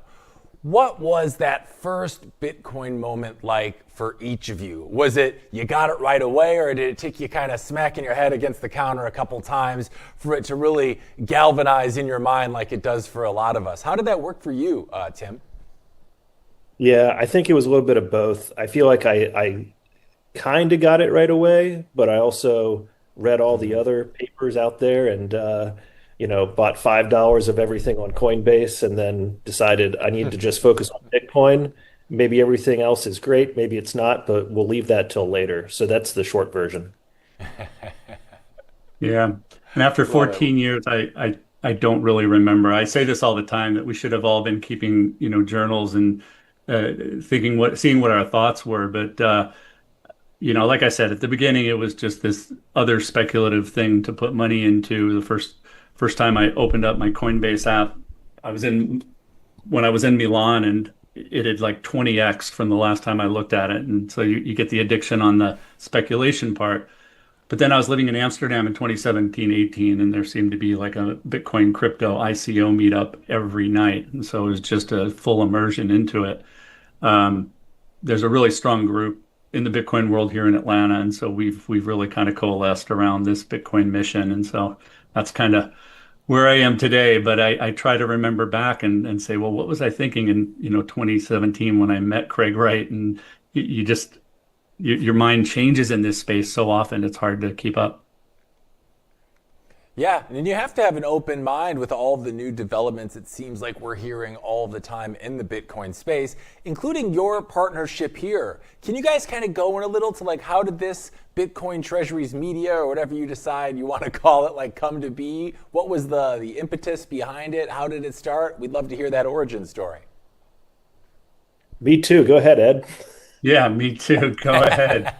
what was that first Bitcoin moment like for each of you? Was it you got it right away, or did it take you kind of smacking your head against the counter a couple times for it to really galvanize in your mind like it does for a lot of us? How did that work for you, Tim? Yeah, I think it was a little bit of both. I feel like I kind of got it right away, but I also read all the other papers out there and bought $5 of everything on Coinbase and then decided I need to just focus on Bitcoin. Maybe everything else is great, maybe it's not, but we'll leave that till later. So that's the short version. Yeah. And after 14 years, I don't really remember. I say this all the time that we should have all been keeping, journals and seeing what our thoughts were. But, like I said, at the beginning, it was just this other speculative thing to put money into. The first time I opened up my Coinbase app, when I was in Milan, and it had like 20x from the last time I looked at it. And so you get the addiction on the speculation part. But then I was living in Amsterdam in 2017, 18, and there seemed to be like a Bitcoin crypto ICO meetup every night. And so it was just a full immersion into it. There's a really strong group in the Bitcoin world here in Atlanta. And so we've really kind of coalesced around this Bitcoin mission. And so that's kind of where I am today. But I try to remember back and say, well, what was I thinking in 2017 when I met Craig Wright? And your mind changes in this space so often, it's hard to keep up. Yeah, and you have to have an open mind with all of the new developments it seems like we're hearing all the time in the Bitcoin space, including your partnership here. Can you guys kind of go in a little to like, how did this Bitcoin Treasuries Media, or whatever you decide you want to call it, like come to be? What was the impetus behind it? How did it start? We'd love to hear that origin story. Me too. Go ahead, Ed. Yeah, me too. Go ahead.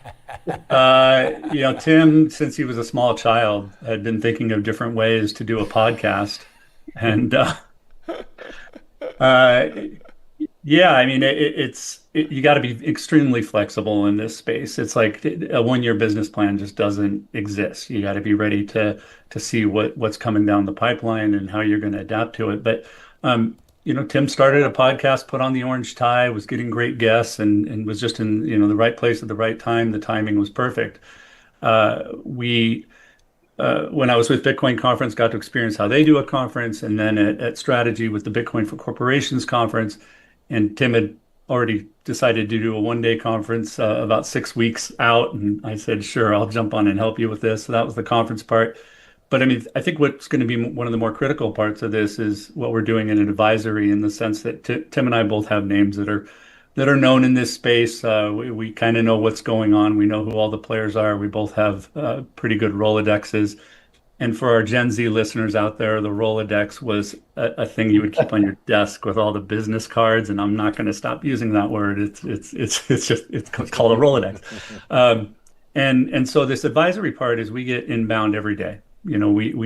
Tim, since he was a small child, had been thinking of different ways to do a podcast, and uh, yeah, I mean, you got to be extremely flexible in this space. It's like a one-year business plan just doesn't exist. You got to be ready to see what's coming down the pipeline and how you're going to adapt to it. But Tim started a podcast, put on the orange tie, was getting great guests, and was just in the right place at the right time. The timing was perfect. We When I was with Bitcoin Conference, got to experience how they do a conference, and then at Strategy with the Bitcoin for Corporations conference. And Tim had already decided to do a one-day conference about 6 weeks out, and I said, "Sure, I'll jump on and help you with this." So that was the conference part. But I mean, I think what's going to be one of the more critical parts of this is what we're doing in an advisory, in the sense that Tim and I both have names that are known in this space. We kind of know what's going on. We know who all the players are. We both have pretty good Rolodexes. And for our Gen Z listeners out there, the Rolodex was a thing you would keep on your desk with all the business cards. And I'm not going to stop using that word. It's called a Rolodex. And so this advisory part is we get inbound every day. We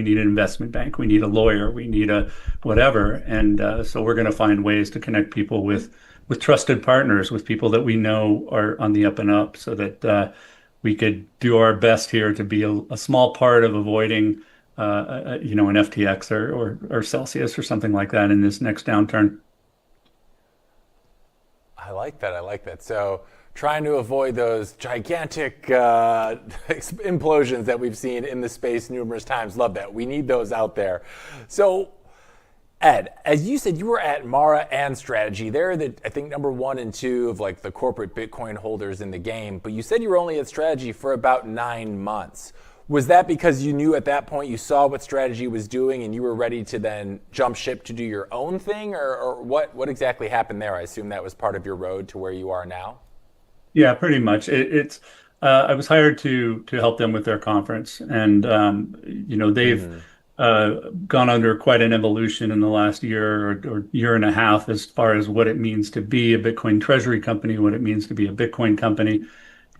need an investment bank, we need a lawyer, we need a whatever. And so we're going to find ways to connect people with trusted partners, with people that we know are on the up and up, so that we could do our best here to be a small part of avoiding, an FTX or Celsius or something like that in this next downturn. I like that. I like that. So trying to avoid those gigantic implosions that we've seen in the space numerous times. Love that. We need those out there. So Ed, as you said, you were at Mara and Strategy. They're I think, number 1 and 2 of like the corporate Bitcoin holders in the game. But you said you were only at Strategy for about 9 months. Was that because you knew at that point, you saw what Strategy was doing and you were ready to then jump ship to do your own thing? Or what exactly happened there? I assume that was part of your road to where you are now? Yeah, pretty much. I was hired to help them with their conference. And, they've gone under quite an evolution in the last year or year and a half, as far as what it means to be a Bitcoin Treasury company, what it means to be a Bitcoin company.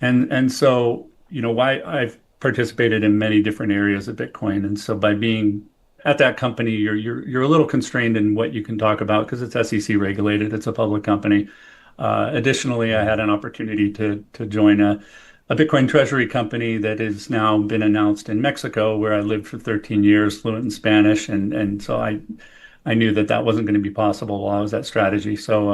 And so, why I've participated in many different areas of Bitcoin. And so by being at that company, you're a little constrained in what you can talk about because it's SEC regulated. It's a public company. Additionally, I had an opportunity to join a Bitcoin Treasury company that has now been announced in Mexico, where I lived for 13 years, fluent in Spanish. And so I knew that wasn't going to be possible while I was at Strategy. So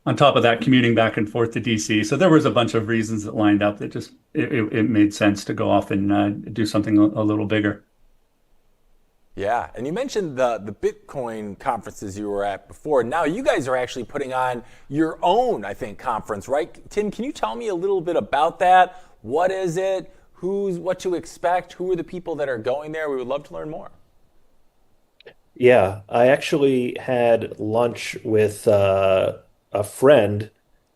on top of that, commuting back and forth to DC. So there was a bunch of reasons that lined up that just it made sense to go off and do something a little bigger. Yeah, and you mentioned the Bitcoin conferences you were at before. Now you guys are actually putting on your own, I think, conference, right? Tim, can you tell me a little bit about that? What is it? What to expect? Who are the people that are going there? We would love to learn more. Yeah, I actually had lunch with a friend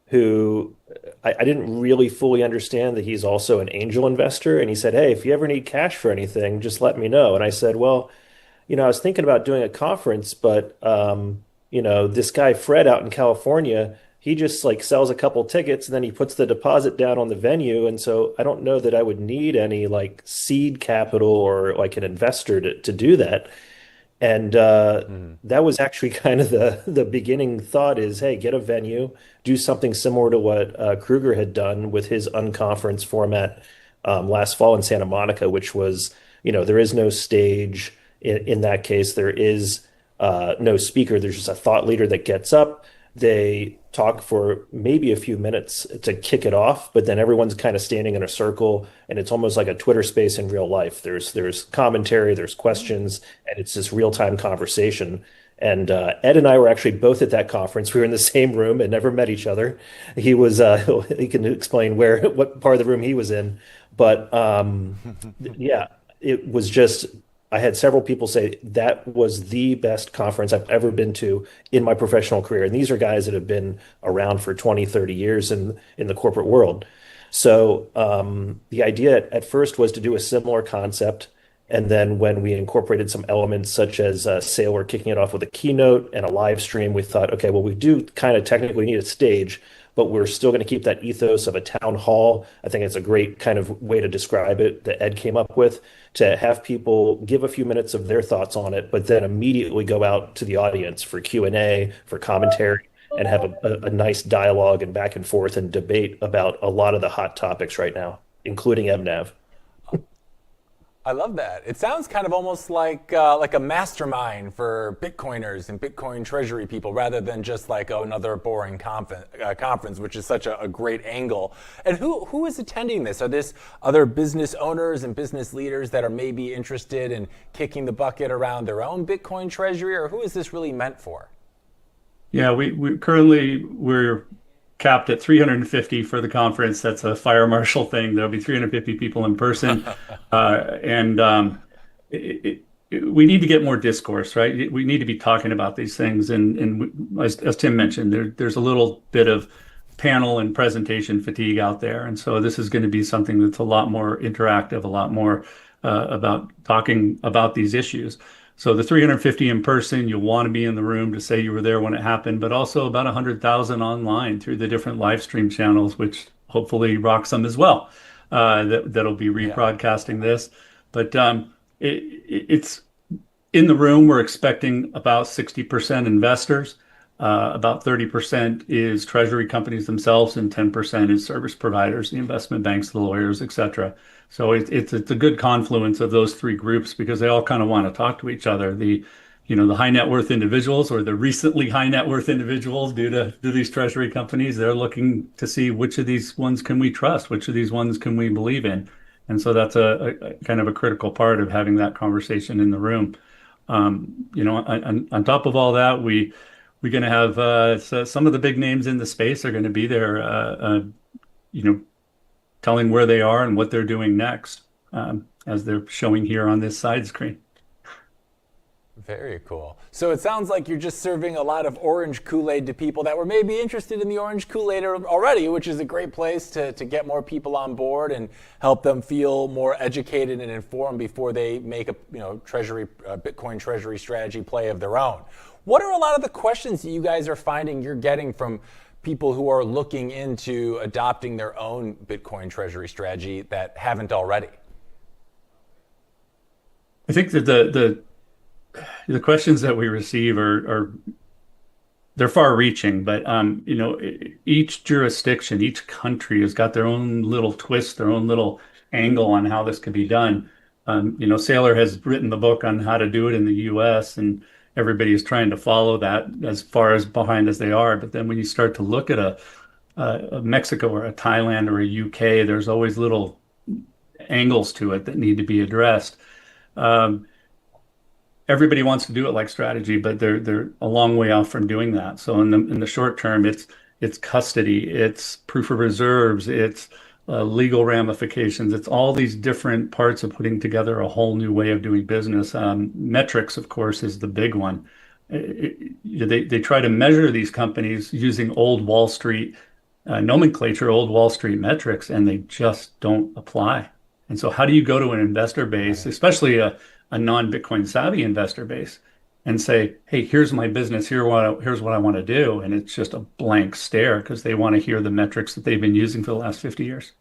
who I didn't really fully understand that he's also an angel investor. And he said, "Hey, if you ever need cash for anything, just let me know." And I said, "Well, I was thinking about doing a conference, but this guy Fred out in California, he just like sells a couple tickets and then he puts the deposit down on the venue. And so I don't know that I would need any like seed capital or like an investor to do that." And that was actually kind of the beginning thought is, hey, get a venue, do something similar to what Kruger had done with his unconference format last fall in Santa Monica, which was, there is no stage. In that case, there is no speaker. There's just a thought leader that gets up. They talk for maybe a few minutes to kick it off, but then everyone's kind of standing in a circle, and it's almost like a Twitter space in real life. There's commentary, there's questions, and it's this real-time conversation. And Ed and I were actually both at that conference. We were in the same room and never met each other. He was he can explain what part of the room he was in, but yeah, it was just. I had several people say that was the best conference I've ever been to in my professional career. And these are guys that have been around for 20, 30 years in the corporate world. So the idea at first was to do a similar concept. And then when we incorporated some elements such as say we're kicking it off with a keynote and a live stream, we thought, okay, well, we do kind of technically need a stage, but we're still going to keep that ethos of a town hall. I think it's a great kind of way to describe it that Ed came up with, to have people give a few minutes of their thoughts on it, but then immediately go out to the audience for Q&A, for commentary, and have a nice dialogue and back and forth and debate about a lot of the hot topics right now, including MNAV. I love that. It sounds kind of almost like a mastermind for Bitcoiners and Bitcoin Treasury people, rather than just like another boring conference, which is such a great angle. And who is attending this? Are this other business owners and business leaders that are maybe interested in kicking the bucket around their own Bitcoin Treasury, or who is this really meant for? Yeah, we're capped at 350 for the conference. That's a fire marshal thing. There'll be 350 people in person. We need to get more discourse, right? We need to be talking about these things. And as Tim mentioned, there's a little bit of panel and presentation fatigue out there. And so this is going to be something that's a lot more interactive, a lot more about talking about these issues. So the 350 in person, you'll want to be in the room to say you were there when it happened, but also about 100,000 online through the different live stream channels, which hopefully Roxom as well, that'll be rebroadcasting this. But it's in the room, we're expecting about 60% investors, about 30% is treasury companies themselves, and 10% is service providers, the investment banks, the lawyers, et cetera. So it's a good confluence of those three groups, because they all kind of want to talk to each other. The high net worth individuals, or the recently high net worth individuals due to these treasury companies, they're looking to see which of these ones can we trust, which of these ones can we believe in. And so that's a kind of a critical part of having that conversation in the room. On top of all that, we're going to have some of the big names in the space are going to be there, telling where they are and what they're doing next, as they're showing here on this side screen. Very cool. So it sounds like you're just serving a lot of orange Kool-Aid to people that were maybe interested in the orange Kool-Aid already, which is a great place to get more people on board and help them feel more educated and informed before they make a Bitcoin treasury strategy play of their own. What are a lot of the questions that you guys are finding you're getting from people who are looking into adopting their own Bitcoin treasury strategy that haven't already? I think that the questions that we receive are they're far-reaching, but each jurisdiction, each country has got their own little twist, their own little angle on how this could be done. Saylor has written the book on how to do it in the U.S., and everybody is trying to follow that as far as behind as they are. But then when you start to look at a Mexico or a Thailand or a UK, there's always little angles to it that need to be addressed. Everybody wants to do it like strategy, but they're a long way off from doing that. So in the short term, it's custody, it's proof of reserves, it's legal ramifications. It's all these different parts of putting together a whole new way of doing business. Metrics, of course, is the big one. They try to measure these companies using old Wall Street nomenclature, old Wall Street metrics, and they just don't apply. And so how do you go to an investor base, especially a non-Bitcoin savvy investor base, and say, hey, here's my business, here's what I want to do. And it's just a blank stare, because they want to hear the metrics that they've been using for the last 50 years.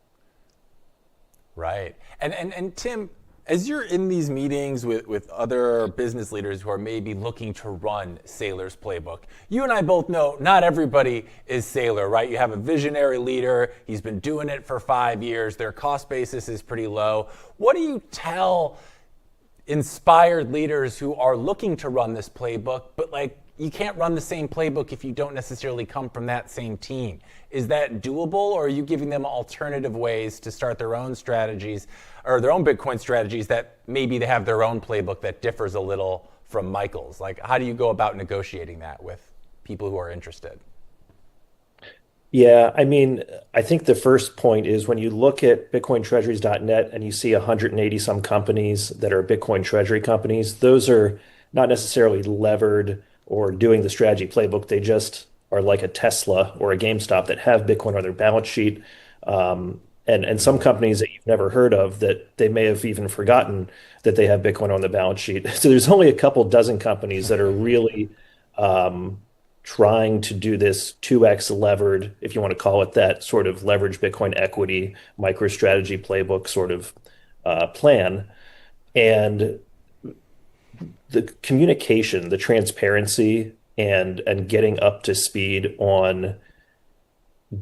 Right. And Tim, as you're in these meetings with other business leaders who are maybe looking to run Saylor's playbook, you and I both know not everybody is Saylor, right? You have a visionary leader. He's been doing it for 5 years. Their cost basis is pretty low. What do you tell inspired leaders who are looking to run this playbook, but you can't run the same playbook if you don't necessarily come from that same team? Is that doable, or are you giving them alternative ways to start their own strategies, or their own Bitcoin strategies that maybe they have their own playbook that differs a little from Michael's? How do you go about negotiating that with people who are interested? Yeah, I think the first point is when you look at BitcoinTreasuries.net and you see 180 some companies that are Bitcoin treasury companies, those are not necessarily levered or doing the strategy playbook. They just are like a Tesla or a GameStop that have Bitcoin on their balance sheet. And some companies that you've never heard of that they may have even forgotten that they have Bitcoin on the balance sheet. So there's only a couple dozen companies that are really trying to do this 2x levered, if you want to call it that, sort of leverage Bitcoin equity, MicroStrategy playbook sort of plan. And the communication, the transparency, and getting up to speed on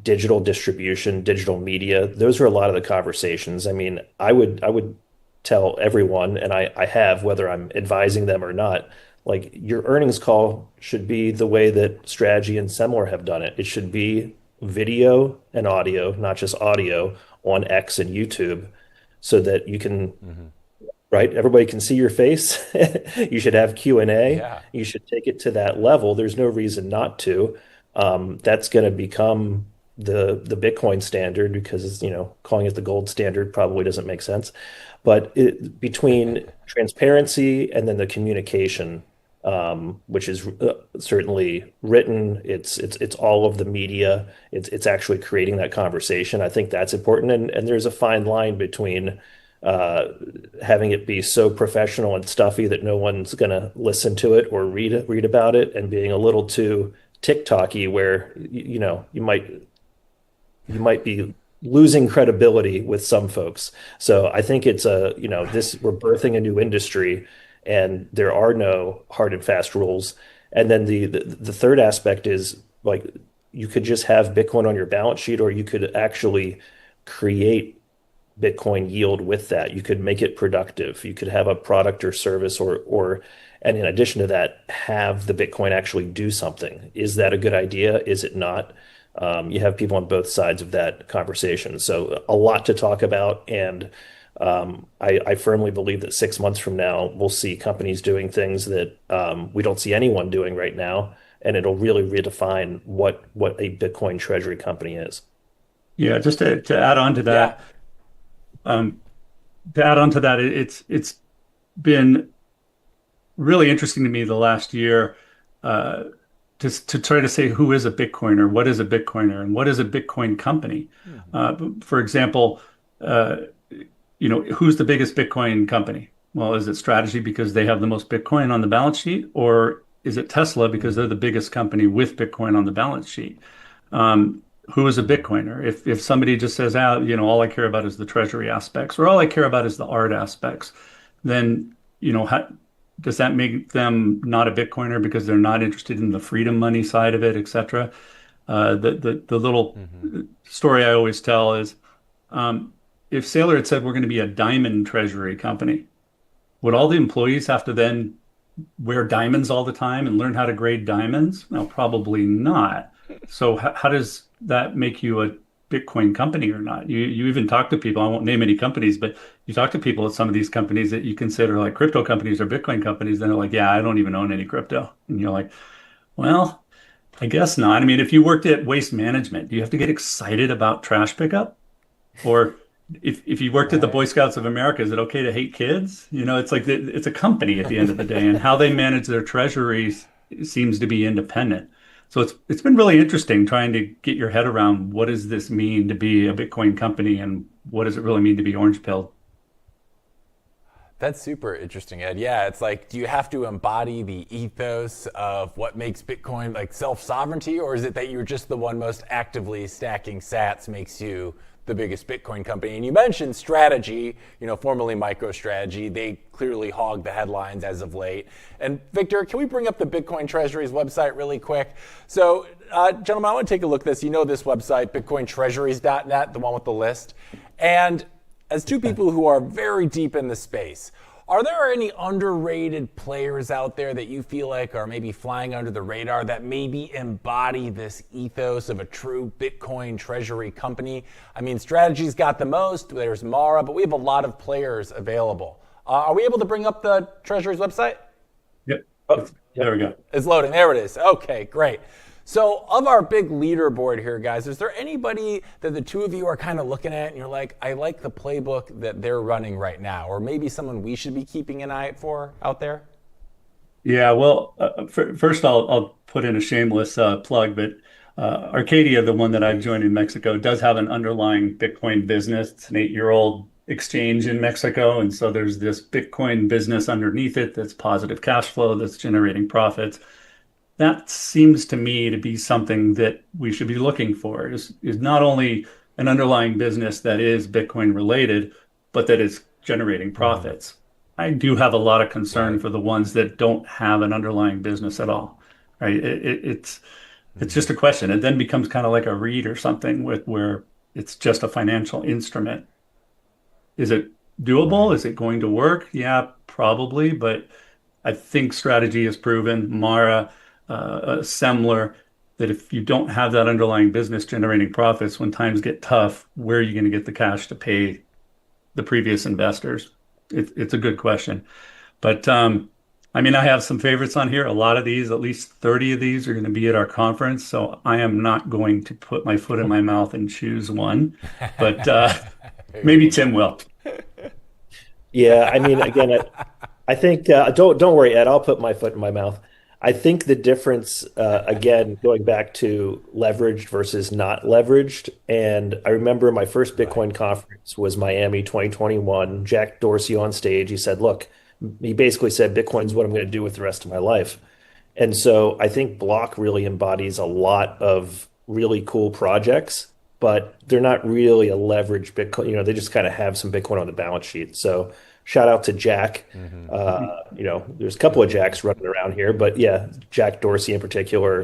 digital distribution, digital media, those are a lot of the conversations. I mean, I would tell everyone, and I have, whether I'm advising them or not, like your earnings call should be the way that Strategy and Semler have done it. It should be video and audio, not just audio, on X and YouTube, so that you can, right? Everybody can see your face. You should have Q&A. Yeah. You should take it to that level. There's no reason not to. That's going to become the Bitcoin standard, because, you know, calling it the gold standard probably doesn't make sense. But between transparency and then the communication, which is certainly written, it's all of the media. It's actually creating that conversation. I think that's important, and there's a fine line between having it be so professional and stuffy that no one's going to listen to it or read about it, and being a little too TikTok-y, where you know you might be losing credibility with some folks. So I think it's we're birthing a new industry, and there are no hard and fast rules. And then the third aspect is, like, you could just have Bitcoin on your balance sheet, or you could actually create Bitcoin yield with that. You could make it productive. You could have a product or service, and in addition to that, have the Bitcoin actually do something. Is that a good idea? Is it not? You have people on both sides of that conversation. So a lot to talk about. And I firmly believe that 6 months from now, we'll see companies doing things that we don't see anyone doing right now. And it'll really redefine what a Bitcoin treasury company is. Yeah, just to add on to that, it's been really interesting to me the last year to try to say who is a Bitcoiner, what is a Bitcoiner, and what is a Bitcoin company. For example, who's the biggest Bitcoin company? Well, is it Strategy because they have the most Bitcoin on the balance sheet, or is it Tesla because they're the biggest company with Bitcoin on the balance sheet? Who is a Bitcoiner? If somebody just says, all I care about is the treasury aspects, or all I care about is the art aspects, then, does that make them not a Bitcoiner because they're not interested in the freedom money side of it, et cetera? The little story I always tell is, if Saylor had said we're going to be a diamond treasury company, would all the employees have to then wear diamonds all the time and learn how to grade diamonds? No, probably not. So how does that make you a Bitcoin company or not? You even talk to people, I won't name any companies, but you talk to people at some of these companies that you consider like crypto companies or Bitcoin companies, and they're like, yeah, I don't even own any crypto. And you're like, well, I guess not. I mean, if you worked at Waste Management, do you have to get excited about trash pickup? Or if you worked at the Boy Scouts of America, is it okay to hate kids? It's like it's a company at the end of the day, and how they manage their treasuries seems to be independent. So it's been really interesting trying to get your head around, what does this mean to be a Bitcoin company, and what does it really mean to be orange pilled? That's super interesting, Ed. Yeah, it's like, do you have to embody the ethos of what makes Bitcoin like self-sovereignty, or is it that you're just the one most actively stacking sats makes you the biggest Bitcoin company? And you mentioned Strategy, formerly MicroStrategy. They clearly hog the headlines as of late. And Victor, can we bring up the Bitcoin Treasuries website really quick? So, gentlemen, I want to take a look at this. You know this website, bitcointreasuries.net, the one with the list. And as two people who are very deep in the space, are there any underrated players out there that you feel like are maybe flying under the radar that maybe embody this ethos of a true Bitcoin treasury company? I mean, Strategy's got the most. There's Mara, but we have a lot of players available. Are we able to bring up the Treasury's website? Yep. Oh, there we go. It's loading. There it is. Okay, great. So of our big leaderboard here, guys, is there anybody that the two of you are kind of looking at and you're like, I like the playbook that they're running right now, or maybe someone we should be keeping an eye out for out there? Yeah, well, first I'll put in a shameless plug, but Arcadia, the one that I've joined in Mexico, does have an underlying Bitcoin business. It's an 8-year-old exchange in Mexico, and so there's this Bitcoin business underneath it that's positive cash flow, that's generating profits. that seems to me to be something that we should be looking for is not only an underlying business that is Bitcoin related, but that is generating profits. I do have a lot of concern for the ones that don't have an underlying business at all, right? It's just a question. It then becomes kind of like a REIT or something where it's just a financial instrument. Is it doable? Is it going to work? Yeah, probably, but I think strategy has proven, Mara, Semler, that if you don't have that underlying business generating profits when times get tough, where are you going to get the cash to pay the previous investors? It's a good question. But I mean, I have some favorites on here. A lot of these, at least 30 of these, are going to be at our conference. So I am not going to put my foot in my mouth and choose one. But maybe Tim will. Yeah, I mean, again, I think don't worry, Ed. I'll put my foot in my mouth. I think the difference, again, going back to leveraged versus not leveraged, and I remember my first Bitcoin conference was Miami 2021. Jack Dorsey on stage. He said, "Look," he basically said, "Bitcoin's what I'm going to do with the rest of my life." And so I think Block really embodies a lot of really cool projects, but they're not really a leveraged Bitcoin. They just kind of have some Bitcoin on the balance sheet. So shout out to Jack. There's a couple of Jacks running around here, but yeah, Jack Dorsey in particular.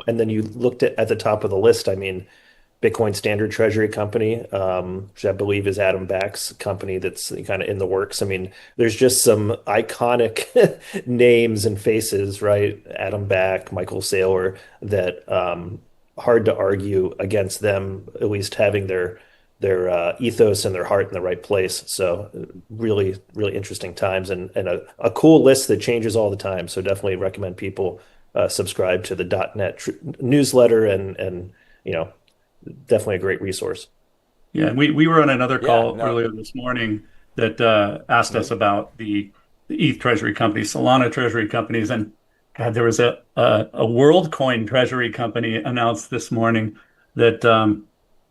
And then you looked at the top of the list. I mean, Bitcoin Standard Treasury Company, which I believe is Adam Back's company that's kind of in the works. I mean, there's just some iconic names and faces, right? Adam Back, Michael Saylor, that hard to argue against them, at least having their ethos and their heart in the right place. So really, really interesting times and a cool list that changes all the time. So definitely recommend people subscribe to the .NET newsletter and definitely a great resource. Yeah, we were on another call earlier this morning that asked us about the ETH treasury companies, Solana treasury companies, and God, there was a WorldCoin treasury company announced this morning that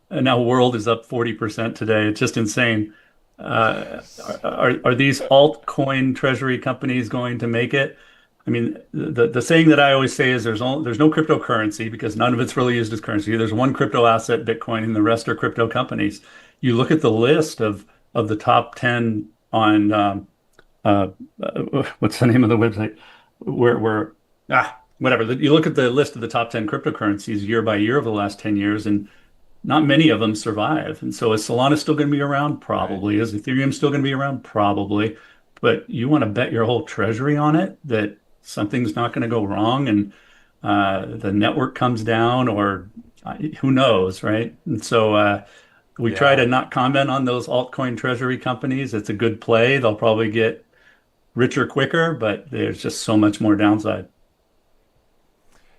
now World is up 40% today. It's just insane. Are these altcoin treasury companies going to make it? I mean, the saying that I always say is there's no cryptocurrency because none of it's really used as currency. There's one crypto asset, Bitcoin, and the rest are crypto companies. You look at the list of the top 10 on what's the name of the website? Whatever. You look at the list of the top 10 cryptocurrencies year by year over the last 10 years, and not many of them survive. And so is Solana still going to be around? Probably. Is Ethereum still going to be around? Probably. But you want to bet your whole treasury on it that something's not going to go wrong and the network comes down or who knows, right? And so we try to not comment on those altcoin treasury companies. It's a good play. They'll probably get richer quicker, but there's just so much more downside.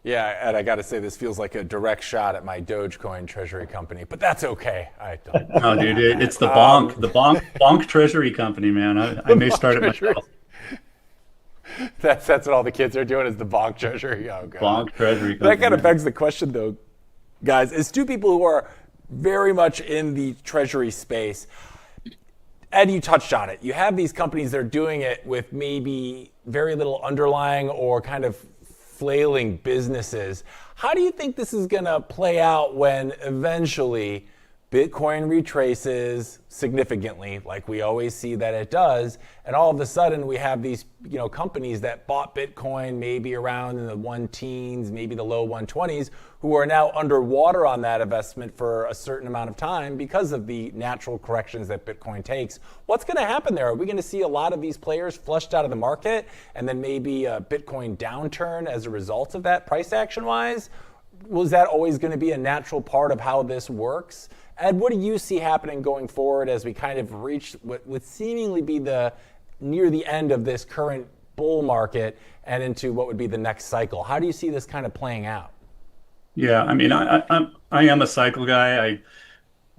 Yeah, Ed, I got to say, this feels like a direct shot at my Dogecoin treasury company, but that's okay. I don't. No, dude, it's the bonk treasury company, man. I may start it myself. That's what all the kids are doing is the bonk treasury. Oh, God. Bonk treasury company. That kind of begs the question, though, guys, is two people who are very much in the treasury space. Ed, you touched on it. You have these companies that are doing it with maybe very little underlying or kind of flailing businesses. How do you think this is going to play out when eventually Bitcoin retraces significantly, like we always see that it does, and all of a sudden we have these, companies that bought Bitcoin maybe around in the 1-teens, maybe the low 120s, who are now underwater on that investment for a certain amount of time because of the natural corrections that Bitcoin takes. What's going to happen there? Are we going to see a lot of these players flushed out of the market and then maybe a Bitcoin downturn as a result of that price action-wise? Was that always going to be a natural part of how this works? Ed, what do you see happening going forward as we kind of reach what would seemingly be near the end of this current bull market and into what would be the next cycle? How do you see this kind of playing out? Yeah, I mean, I am a cycle guy.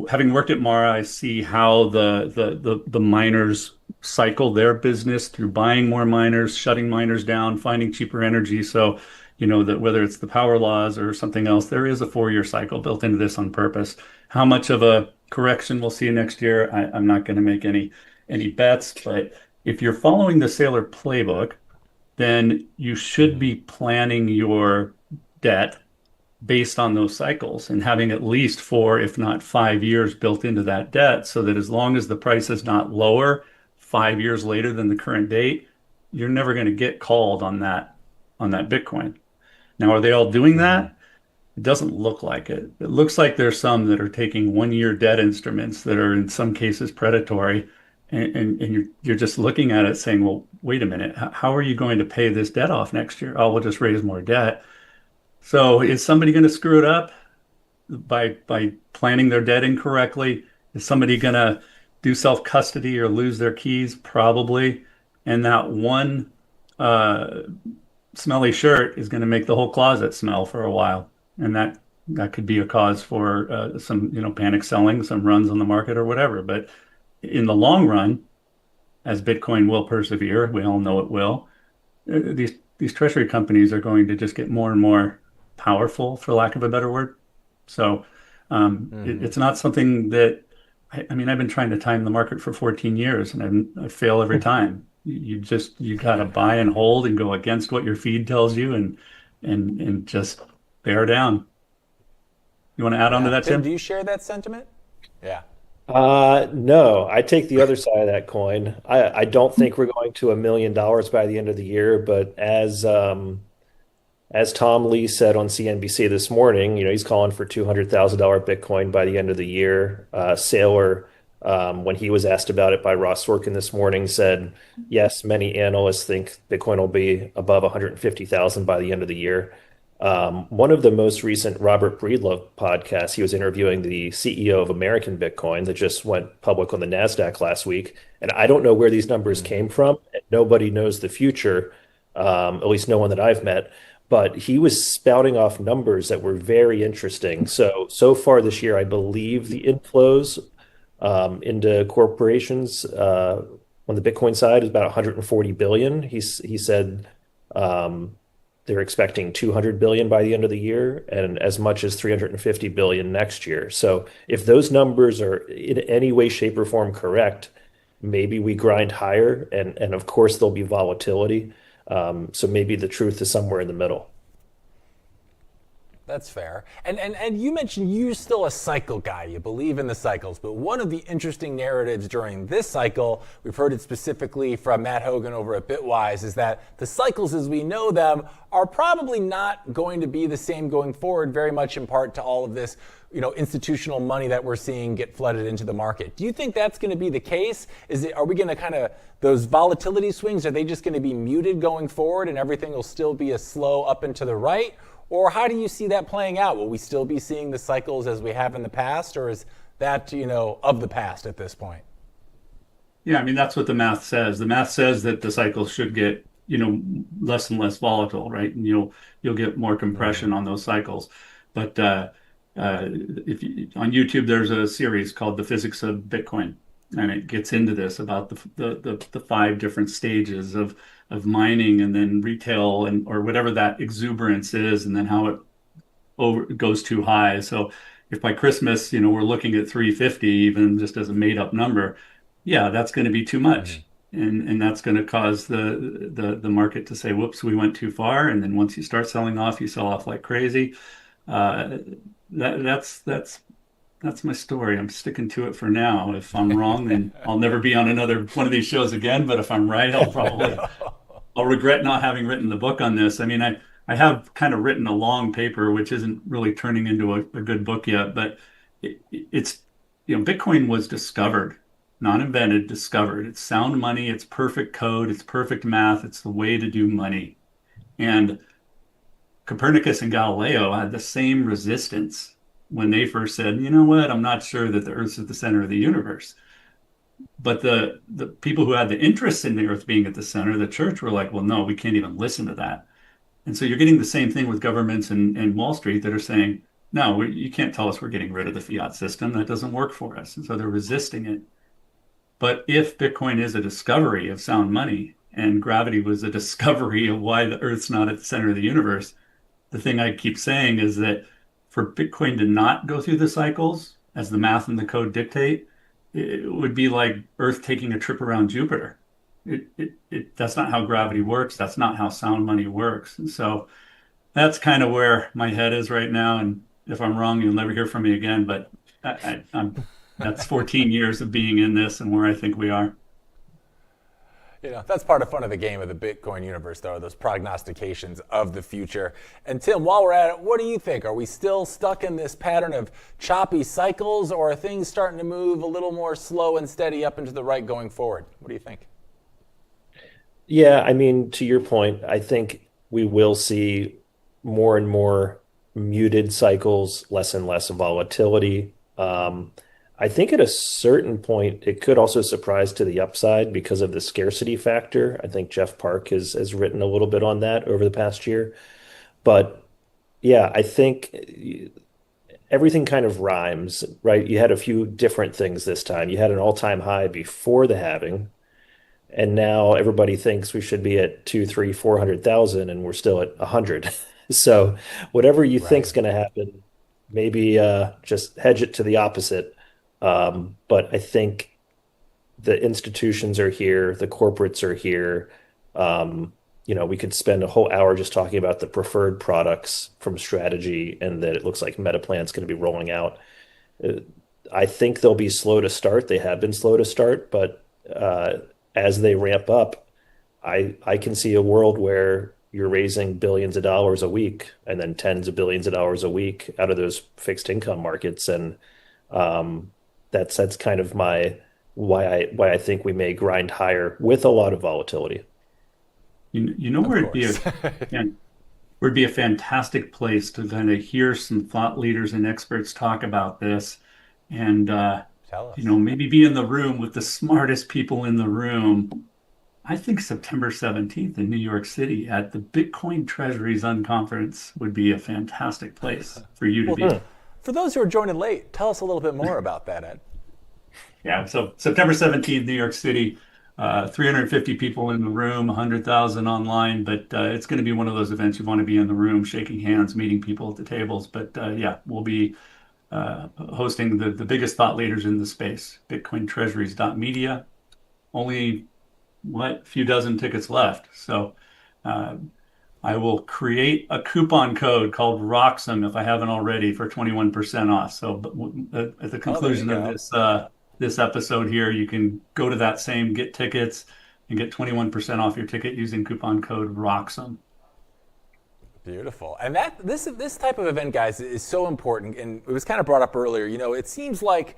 Having worked at Mara, I see how the miners cycle their business through buying more miners, shutting miners down, finding cheaper energy. So, that whether it's the power laws or something else, there is a 4-year cycle built into this on purpose. How much of a correction we'll see next year, I'm not going to make any bets. But if you're following the Saylor playbook, then you should be planning your debt based on those cycles and having at least 4, if not 5 years built into that debt, so that as long as the price is not lower 5 years later than the current date, you're never going to get called on that Bitcoin. Now, are they all doing that? It doesn't look like it. It looks like there's some that are taking 1-year debt instruments that are in some cases predatory, and you're just looking at it saying, well, wait a minute, how are you going to pay this debt off next year? Oh, we'll just raise more debt. So is somebody going to screw it up by planning their debt incorrectly? Is somebody going to do self-custody or lose their keys? Probably. And that one smelly shirt is going to make the whole closet smell for a while. And that could be a cause for some, panic selling, some runs on the market or whatever. But in the long run, as Bitcoin will persevere, we all know it will, these treasury companies are going to just get more and more powerful, for lack of a better word. So it's not something that, I mean, I've been trying to time the market for 14 years and I fail every time. You got to buy and hold and go against what your feed tells you and just bear down. You want to add on to that, Tim? Do you share that sentiment? Yeah. No, I take the other side of that coin. I don't think we're going to $1 million by the end of the year, but as Tom Lee said on CNBC this morning, he's calling for $200,000 Bitcoin by the end of the year. Saylor, when he was asked about it by Ross Sorkin this morning, said, yes, many analysts think Bitcoin will be above 150,000 by the end of the year. One of the most recent Robert Breedlove podcasts, he was interviewing the CEO of American Bitcoin that just went public on the NASDAQ last week. And I don't know where these numbers came from. And nobody knows the future, at least no one that I've met. But he was spouting off numbers that were very interesting. So far this year, I believe the inflows into corporations on the Bitcoin side is about 140 billion. He said they're expecting 200 billion by the end of the year and as much as 350 billion next year. So if those numbers are in any way, shape, or form correct, maybe we grind higher, and of course there'll be volatility. So maybe the truth is somewhere in the middle. That's fair. And you mentioned you're still a cycle guy. You believe in the cycles. But one of the interesting narratives during this cycle, we've heard it specifically from Matt Hogan over at Bitwise, is that the cycles as we know them are probably not going to be the same going forward, very much in part to all of this, institutional money that we're seeing get flooded into the market. Do you think that's going to be the case? Are we going to kind of, those volatility swings, are they just going to be muted going forward and everything will still be a slow up and to the right? Or how do you see that playing out? Will we still be seeing the cycles as we have in the past, or is that, of the past at this point? Yeah, I mean, that's what the math says. The math says that the cycles should get, less and less volatile, right? And you'll get more compression on those cycles. But on YouTube, there's a series called The Physics of Bitcoin, and it gets into this about the 5 different stages of mining and then retail or whatever that exuberance is, and then how it goes too high. So if by Christmas, we're looking at 350, even just as a made up number, yeah, that's going to be too much. And that's going to cause the market to say, whoops, we went too far. And then once you start selling off, you sell off like crazy. That's my story. I'm sticking to it for now. If I'm wrong, then I'll never be on another one of these shows again. But if I'm right, I'll regret not having written the book on this. I mean, I have kind of written a long paper, which isn't really turning into a good book yet, but it's, Bitcoin was discovered, not invented, discovered. It's sound money. It's perfect code. It's perfect math. It's the way to do money. And Copernicus and Galileo had the same resistance when they first said, you know what, I'm not sure that the Earth's at the center of the universe. But the people who had the interest in the Earth being at the center, the church, were like, well, no, we can't even listen to that. And so you're getting the same thing with governments and Wall Street that are saying, no, you can't tell us we're getting rid of the fiat system. That doesn't work for us. And so they're resisting it. But if Bitcoin is a discovery of sound money and gravity was a discovery of why the Earth's not at the center of the universe, the thing I keep saying is that for Bitcoin to not go through the cycles as the math and the code dictate, it would be like Earth taking a trip around Jupiter. that's not how gravity works. That's not how sound money works. And so that's kind of where my head is right now. And if I'm wrong, you'll never hear from me again. But that's 14 years of being in this and where I think we are. That's part of fun of the game of the Bitcoin universe, though, those prognostications of the future. And Tim, while we're at it, what do you think? Are we still stuck in this pattern of choppy cycles, or are things starting to move a little more slow and steady up into the right going forward? What do you think? Yeah, I mean, to your point, I think we will see more and more muted cycles, less and less volatility. I think at a certain point, it could also surprise to the upside because of the scarcity factor. I think Jeff Park has written a little bit on that over the past year. But yeah, I think everything kind of rhymes, right? You had a few different things this time. You had an all-time high before the halving, and now everybody thinks we should be at 2, 3, 400,000, and we're still at 100. So whatever you think's going to happen, maybe just hedge it to the opposite. But I think the institutions are here, the corporates are here. We could spend a whole hour just talking about the preferred products from Strategy, and that it looks like Metaplan's going to be rolling out. I think they'll be slow to start. They have been slow to start, but as they ramp up, I can see a world where you're raising billions of dollars a week and then tens of billions of dollars a week out of those fixed income markets. And that's kind of why I think we may grind higher with a lot of volatility. Where it'd be a fantastic place to kind of hear some thought leaders and experts talk about this, and maybe be in the room with the smartest people in the room. I think September 17th in New York City at the Bitcoin Treasuries Unconference would be a fantastic place for you to be. For those who are joining late, tell us a little bit more about that, Ed. Yeah, so September 17th, New York City, 350 people in the room, 100,000 online, but it's going to be one of those events you want to be in the room, shaking hands, meeting people at the tables. But we'll be hosting the biggest thought leaders in the space, Bitcoin Treasuries Media. Only few dozen tickets left. So I will create a coupon code called Roxom if I haven't already for 21% off. So at the conclusion of this episode here, you can go to that same get tickets and get 21% off your ticket using coupon code Roxom. Beautiful. And this type of event, guys, is so important. And it was kind of brought up earlier. It seems like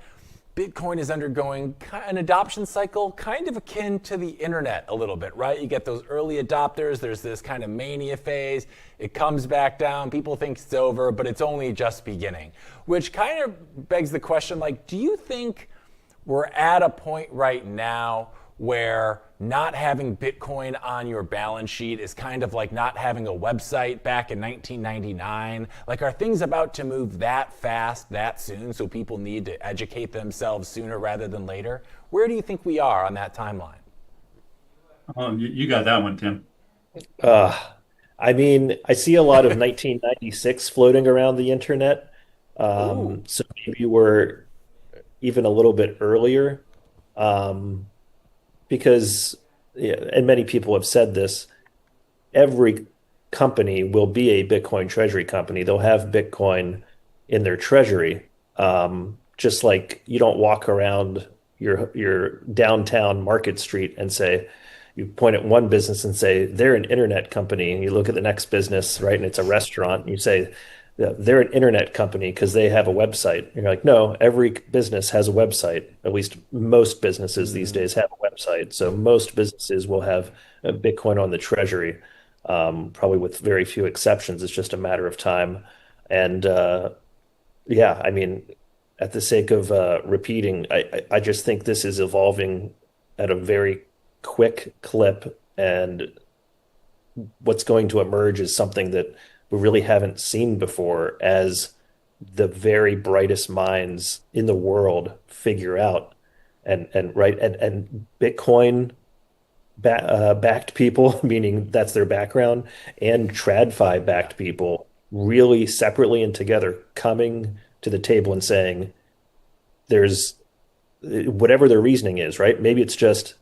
Bitcoin is undergoing an adoption cycle kind of akin to the internet a little bit, right? You get those early adopters. There's this kind of mania phase. It comes back down. People think it's over, but it's only just beginning, which kind of begs the question, do you think we're at a point right now where not having Bitcoin on your balance sheet is kind of like not having a website back in 1999? Are things about to move that fast, that soon, so people need to educate themselves sooner rather than later? Where do you think we are on that timeline? You got that one, Tim. I mean, I see a lot of 1996 floating around the internet. So maybe we're even a little bit earlier. Because, and many people have said this, every company will be a Bitcoin treasury company. They'll have Bitcoin in their treasury. Just like you don't walk around your downtown Market Street and say, you point at one business and say, they're an internet company. And you look at the next business, right, and it's a restaurant, and you say, they're an internet company because they have a website. And you're like, no, every business has a website. At least most businesses these days have a website. So most businesses will have a Bitcoin on the treasury, probably with very few exceptions. It's just a matter of time. And I mean, at the sake of repeating, I just think this is evolving at a very quick clip. And what's going to emerge is something that we really haven't seen before as the very brightest minds in the world figure out and Bitcoin backed people, meaning that's their background, and TradFi backed people really separately and together coming to the table and saying there's whatever their reasoning is, right? Maybe it's just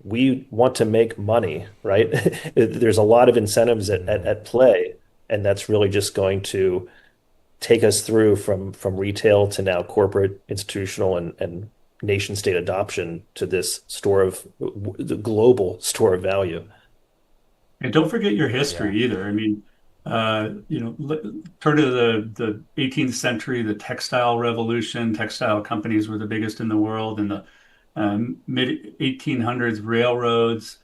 we want to make money, right? There's a lot of incentives at play, and that's really just going to take us through from retail to now corporate, institutional, and nation state adoption to this the global store of value. And don't forget your history either. I mean, turn to the 18th century, the textile revolution. Textile companies were the biggest in the world. In the mid 1800s, railroads.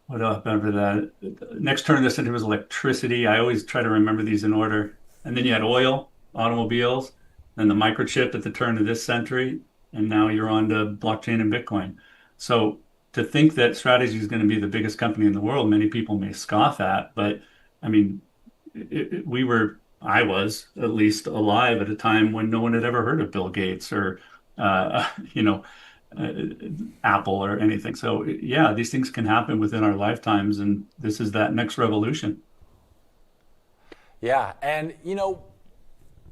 What else after that? Next turn of the century was electricity. I always try to remember these in order. And then you had oil, automobiles, and the microchip at the turn of this century. And now you're on to blockchain and Bitcoin. So to think that Strategy is going to be the biggest company in the world, many people may scoff at, but I mean, I was at least alive at a time when no one had ever heard of Bill Gates or, Apple or anything. So yeah, these things can happen within our lifetimes, and this is that next revolution. Yeah, and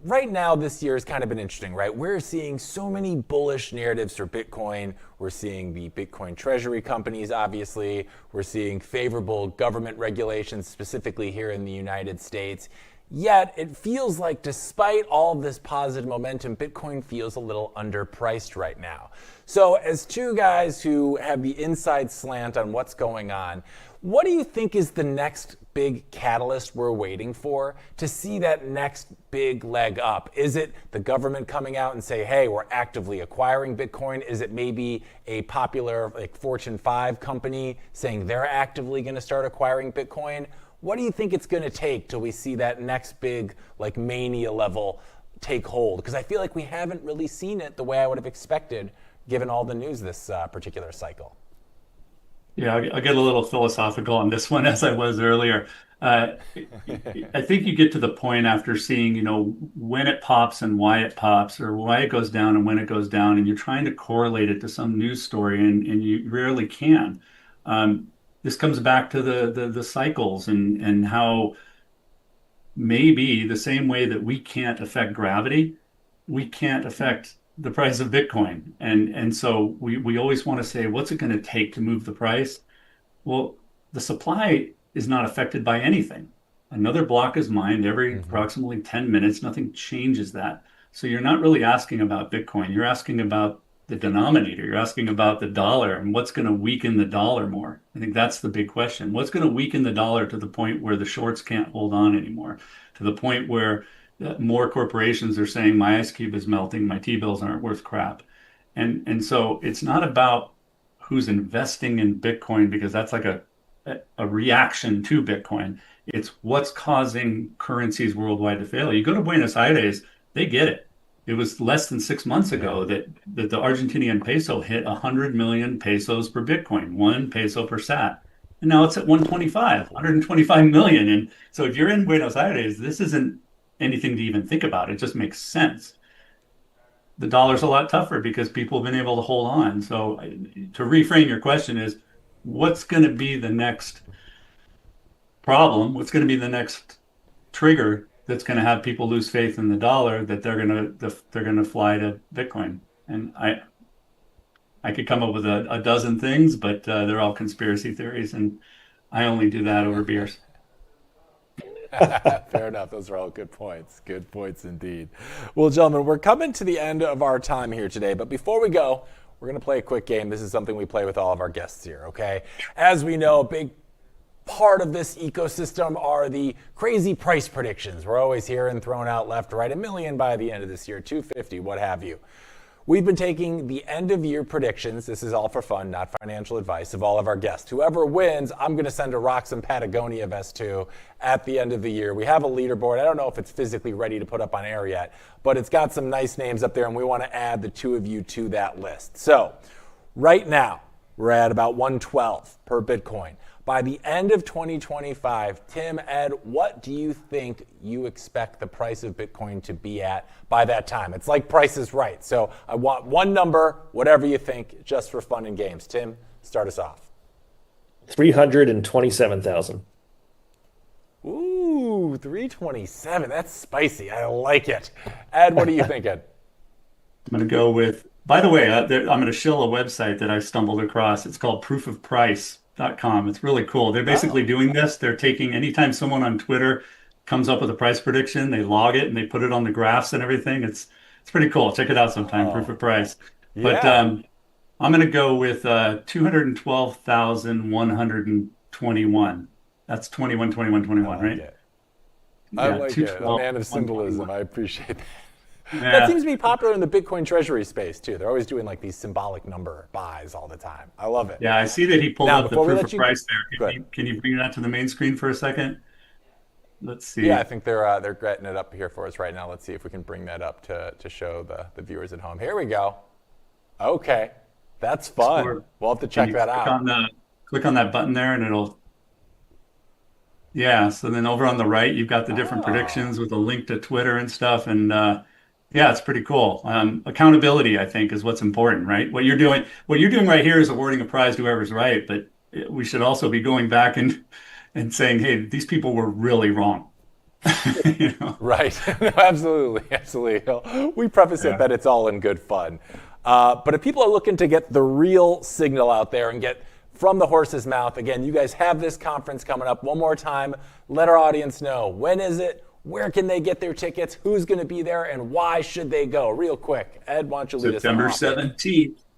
right now this year has kind of been interesting, right? We're seeing so many bullish narratives for Bitcoin. We're seeing the Bitcoin Treasury companies, obviously. We're seeing favorable government regulations, specifically here in the United States. Yet it feels like despite all of this positive momentum, Bitcoin feels a little underpriced right now. So as two guys who have the inside slant on what's going on, what do you think is the next big catalyst we're waiting for to see that next big leg up? Is it the government coming out and say, hey, we're actively acquiring Bitcoin? Is it maybe a popular Fortune 5 company saying they're actively going to start acquiring Bitcoin? What do you think it's going to take till we see that next big mania level take hold? Because I feel like we haven't really seen it the way I would have expected given all the news this particular cycle. Yeah, I'll get a little philosophical on this one as I was earlier. I think you get to the point after seeing, when it pops and why it pops, or why it goes down and when it goes down, and you're trying to correlate it to some news story, and you rarely can. This comes back to the cycles and how maybe the same way that we can't affect gravity, we can't affect the price of Bitcoin. And so we always want to say, what's it going to take to move the price? Well, the supply is not affected by anything. Another block is mined every approximately 10 minutes. Nothing changes that. So you're not really asking about Bitcoin. You're asking about the denominator. You're asking about the dollar and what's going to weaken the dollar more. I think that's the big question. What's going to weaken the dollar to the point where the shorts can't hold on anymore, to the point where more corporations are saying my ice cube is melting, my T-bills aren't worth crap. And so it's not about who's investing in Bitcoin, because that's like a reaction to Bitcoin. It's what's causing currencies worldwide to fail. You go to Buenos Aires, they get it. It was less than 6 months ago that the Argentinian peso hit 100 million pesos per Bitcoin, 1 peso per sat. And now it's at 125 million. And so if you're in Buenos Aires, this isn't anything to even think about. It just makes sense. The dollar's a lot tougher because people have been able to hold on. So to reframe your question is, what's going to be the next problem? What's going to be the next trigger that's going to have people lose faith in the dollar, that they're going to fly to Bitcoin? And I could come up with a dozen things, but they're all conspiracy theories, and I only do that over beers. Fair enough. Those are all good points. Good points indeed. Well, gentlemen, we're coming to the end of our time here today, but before we go, we're going to play a quick game. This is something we play with all of our guests here, okay? As we know, a big part of this ecosystem are the crazy price predictions. We're always hearing thrown out left, right, 1 million by the end of this year, 250, what have you. We've been taking the end of year predictions. This is all for fun, not financial advice, of all of our guests. Whoever wins, I'm going to send a Roxom Patagonia vest to at the end of the year. We have a leaderboard. I don't know if it's physically ready to put up on air yet, but it's got some nice names up there, and we want to add the two of you to that list. So right now, we're at about 112 per Bitcoin. By the end of 2025, Tim, Ed, what do you think you expect the price of Bitcoin to be at by that time? It's like Price is Right. So I want one number, whatever you think, just for fun and games. Tim, start us off. 327,000. Ooh, 327. That's spicy. I like it. Ed, what are you thinking? I'm going to go with, by the way, I'm going to shill a website that I stumbled across. It's called proofofprice.com. It's really cool. They're basically doing this. They're taking, anytime someone on Twitter comes up with a price prediction, they log it and they put it on the graphs and everything. It's pretty cool. Check it out sometime, Proof of Price. But Yeah. I'm going to go with 212,121. That's 21, 21, 21, I like right? it. I Yeah, like it. A 212, man of symbolism. 121. I appreciate that. That Yeah. seems to be popular in the Bitcoin Treasury space too. They're always doing like these symbolic number buys all the time. I love it. Yeah, I see that he pulled Now, up the before we proof let of you price go there. ahead. Can you bring that to the main screen for a second? Let's see. Yeah, I think they're getting it up here for us right now. Let's see if we can bring that up to show the viewers at home. Here we go. Okay, that's fun. Or We'll have to can check you that click on that button there and it'll, yeah. So then over on the right, you've got the different predictions with a link to Twitter and stuff. And yeah, it's pretty cool. Accountability, I think, is what's important, right? What you're doing right here is awarding a prize to whoever's right, but we should also be going back and saying, hey, these people were really wrong. You know? Right. No, absolutely. Absolutely. We preface it that it's all in good fun. But if people are looking to get the real signal out there and get from the horse's mouth, again, you guys have this conference coming up. One more time, let our audience know. When is it? Where can they get their tickets? Who's going to be there? And why should they go? Real quick. Ed, why don't you lead us off?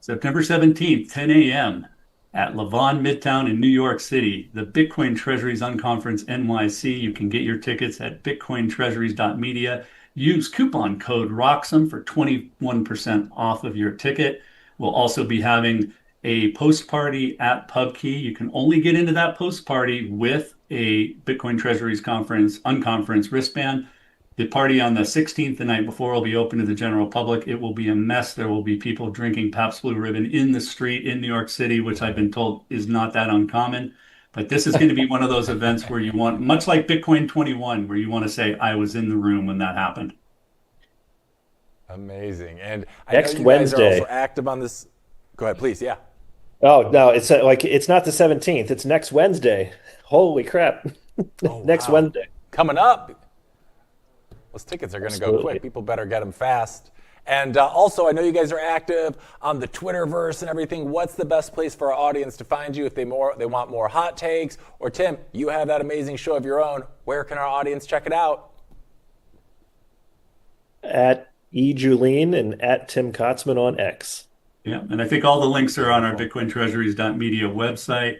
September 17th, 10 a.m. at Levon Midtown in New York City, the Bitcoin Treasuries Unconference NYC. You can get your tickets at bitcointreasuries.media. Use coupon code ROXOM for 21% off of your ticket. We'll also be having a post party at PubKey. You can only get into that post party with a Bitcoin Treasuries Conference Unconference wristband. The party on the 16th, the night before, will be open to the general public. It will be a mess. There will be people drinking Pabst Blue Ribbon in the street in New York City, which I've been told is not that uncommon. But this is going to be one of those events where you want, much like Bitcoin 21, where you want to say, I was in the room when that happened. Amazing. And I Next know you guys are Wednesday. also active on this. Go ahead, please. Yeah. Oh, no, it's it's not the 17th. It's next Wednesday. Holy crap. Next wow. Wednesday. Coming up. Those tickets are going to go Absolutely. quick. People better get them fast. And also, I know you guys are active on the Twitterverse and everything. What's the best place for our audience to find you if they want more hot takes? Or Tim, you have that amazing show of your own. Where can our audience check it out? At ED JULINE and at Tim Kotzman on X. Yeah, and I think all the links are on our bitcointreasuries.media website.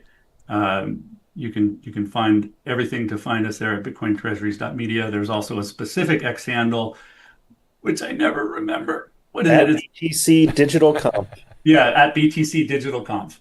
You can find everything to find us there at bitcointreasuries.media. There's also a specific X handle, which I never remember. What is At it? BTC Digital Conf. Yeah, at BTC Digital Conf.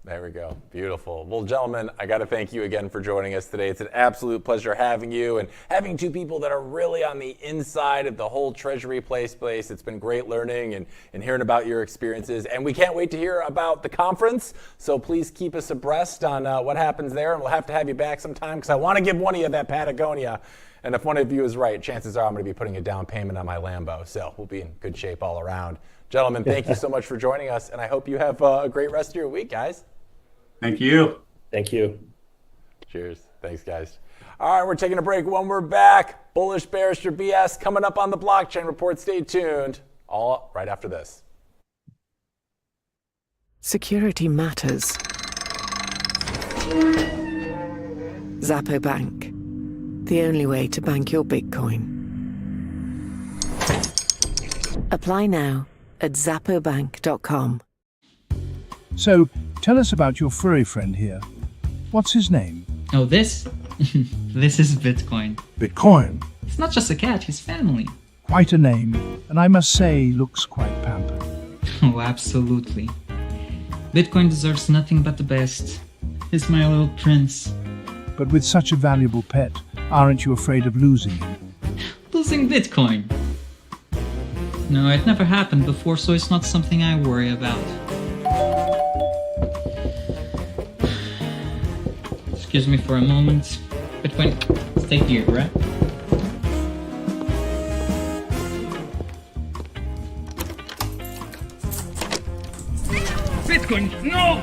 There we go. Beautiful. Well, gentlemen, I got to thank you again for joining us today. It's an absolute pleasure having you and having two people that are really on the inside of the whole Treasury place. It's been great learning and hearing about your experiences. And we can't wait to hear about the conference. So please keep us abreast on what happens there. And we'll have to have you back sometime because I want to give one of you that Patagonia. And if one of you is right, chances are I'm going to be putting a down payment on my Lambo. So we'll be in good shape all around. Gentlemen, thank you so much for joining us. And I hope you have a great rest of your week, guys. Thank you. Thank you. Cheers. Thanks, guys. All right, we're taking a break. When we're back, bullish, bearish, or BS coming up on the blockchain report. Stay tuned. All right after this. Security matters. Zappo Bank. The only way to bank your Bitcoin. Apply now at zappobank.com. So, tell us about your furry friend here. What's his name? Oh, this? This is Bitcoin. Bitcoin. It's not just a cat, he's family. Quite a name, and I must say, looks quite pampered. Oh, absolutely. Bitcoin deserves nothing but the best. He's my little prince. But with such a valuable pet, aren't you afraid of losing him? Losing Bitcoin? No, it never happened before, so it's not something I worry about. Excuse me for a moment. Bitcoin, stay here, right? Bitcoin, no!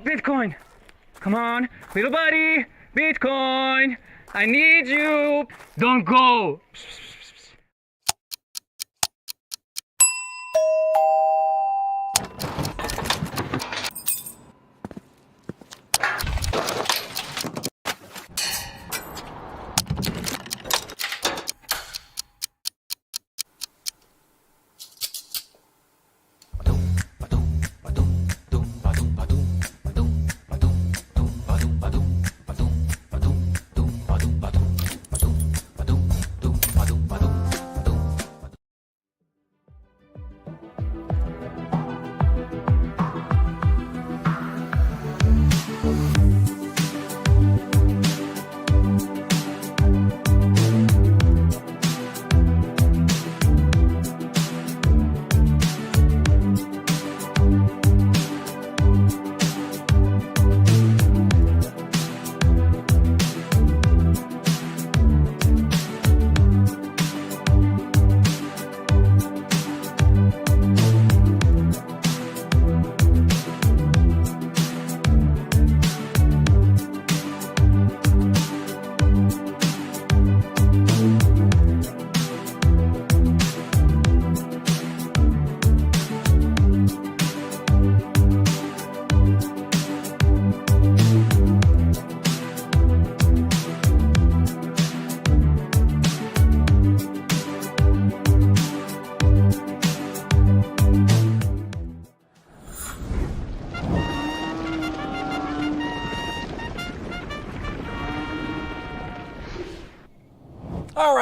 Bitcoin, come on, little buddy. Bitcoin, I need you. Don't go.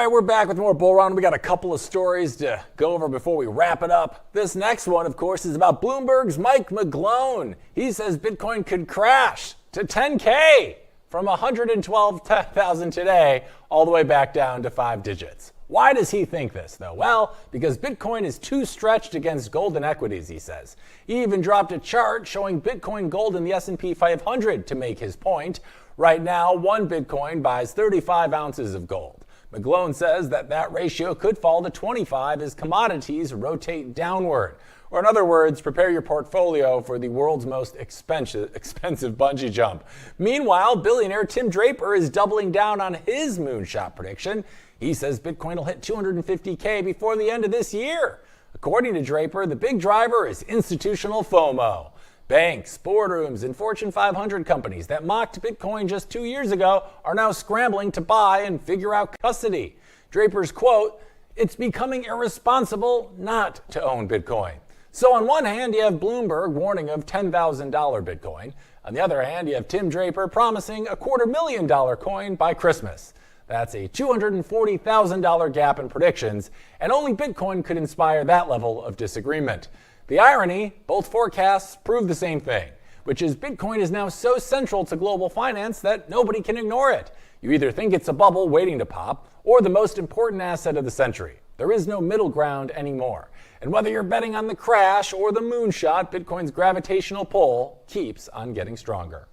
right, we're back with more Bull Run. We got a couple of stories to go over before we wrap it up. This next one, of course, is about Bloomberg's Mike McGlone. He says Bitcoin could crash to 10K from 112,000 today all the way back down to 5 digits. Why does he think this, though? Well, because Bitcoin is too stretched against gold and equities, he says. He even dropped a chart showing Bitcoin gold in the S&P 500 to make his point. Right now, 1 Bitcoin buys 35 ounces of gold. McGlone says that ratio could fall to 25 as commodities rotate downward. Or in other words, prepare your portfolio for the world's most expensive bungee jump. Meanwhile, billionaire Tim Draper is doubling down on his moonshot prediction. He says Bitcoin will hit 250K before the end of this year. According to Draper, the big driver is institutional FOMO. Banks, boardrooms, and Fortune 500 companies that mocked Bitcoin just 2 years ago are now scrambling to buy and figure out custody. Draper's quote, "It's becoming irresponsible not to own Bitcoin." So on one hand, you have Bloomberg warning of $10,000 Bitcoin. On the other hand, you have Tim Draper promising a $250,000 coin by Christmas. That's a $240,000 gap in predictions, and only Bitcoin could inspire that level of disagreement. The irony, both forecasts prove the same thing, which is Bitcoin is now so central to global finance that nobody can ignore it. You either think it's a bubble waiting to pop, or the most important asset of the century. There is no middle ground anymore. And whether you're betting on the crash or the moonshot, Bitcoin's gravitational pull keeps on getting stronger.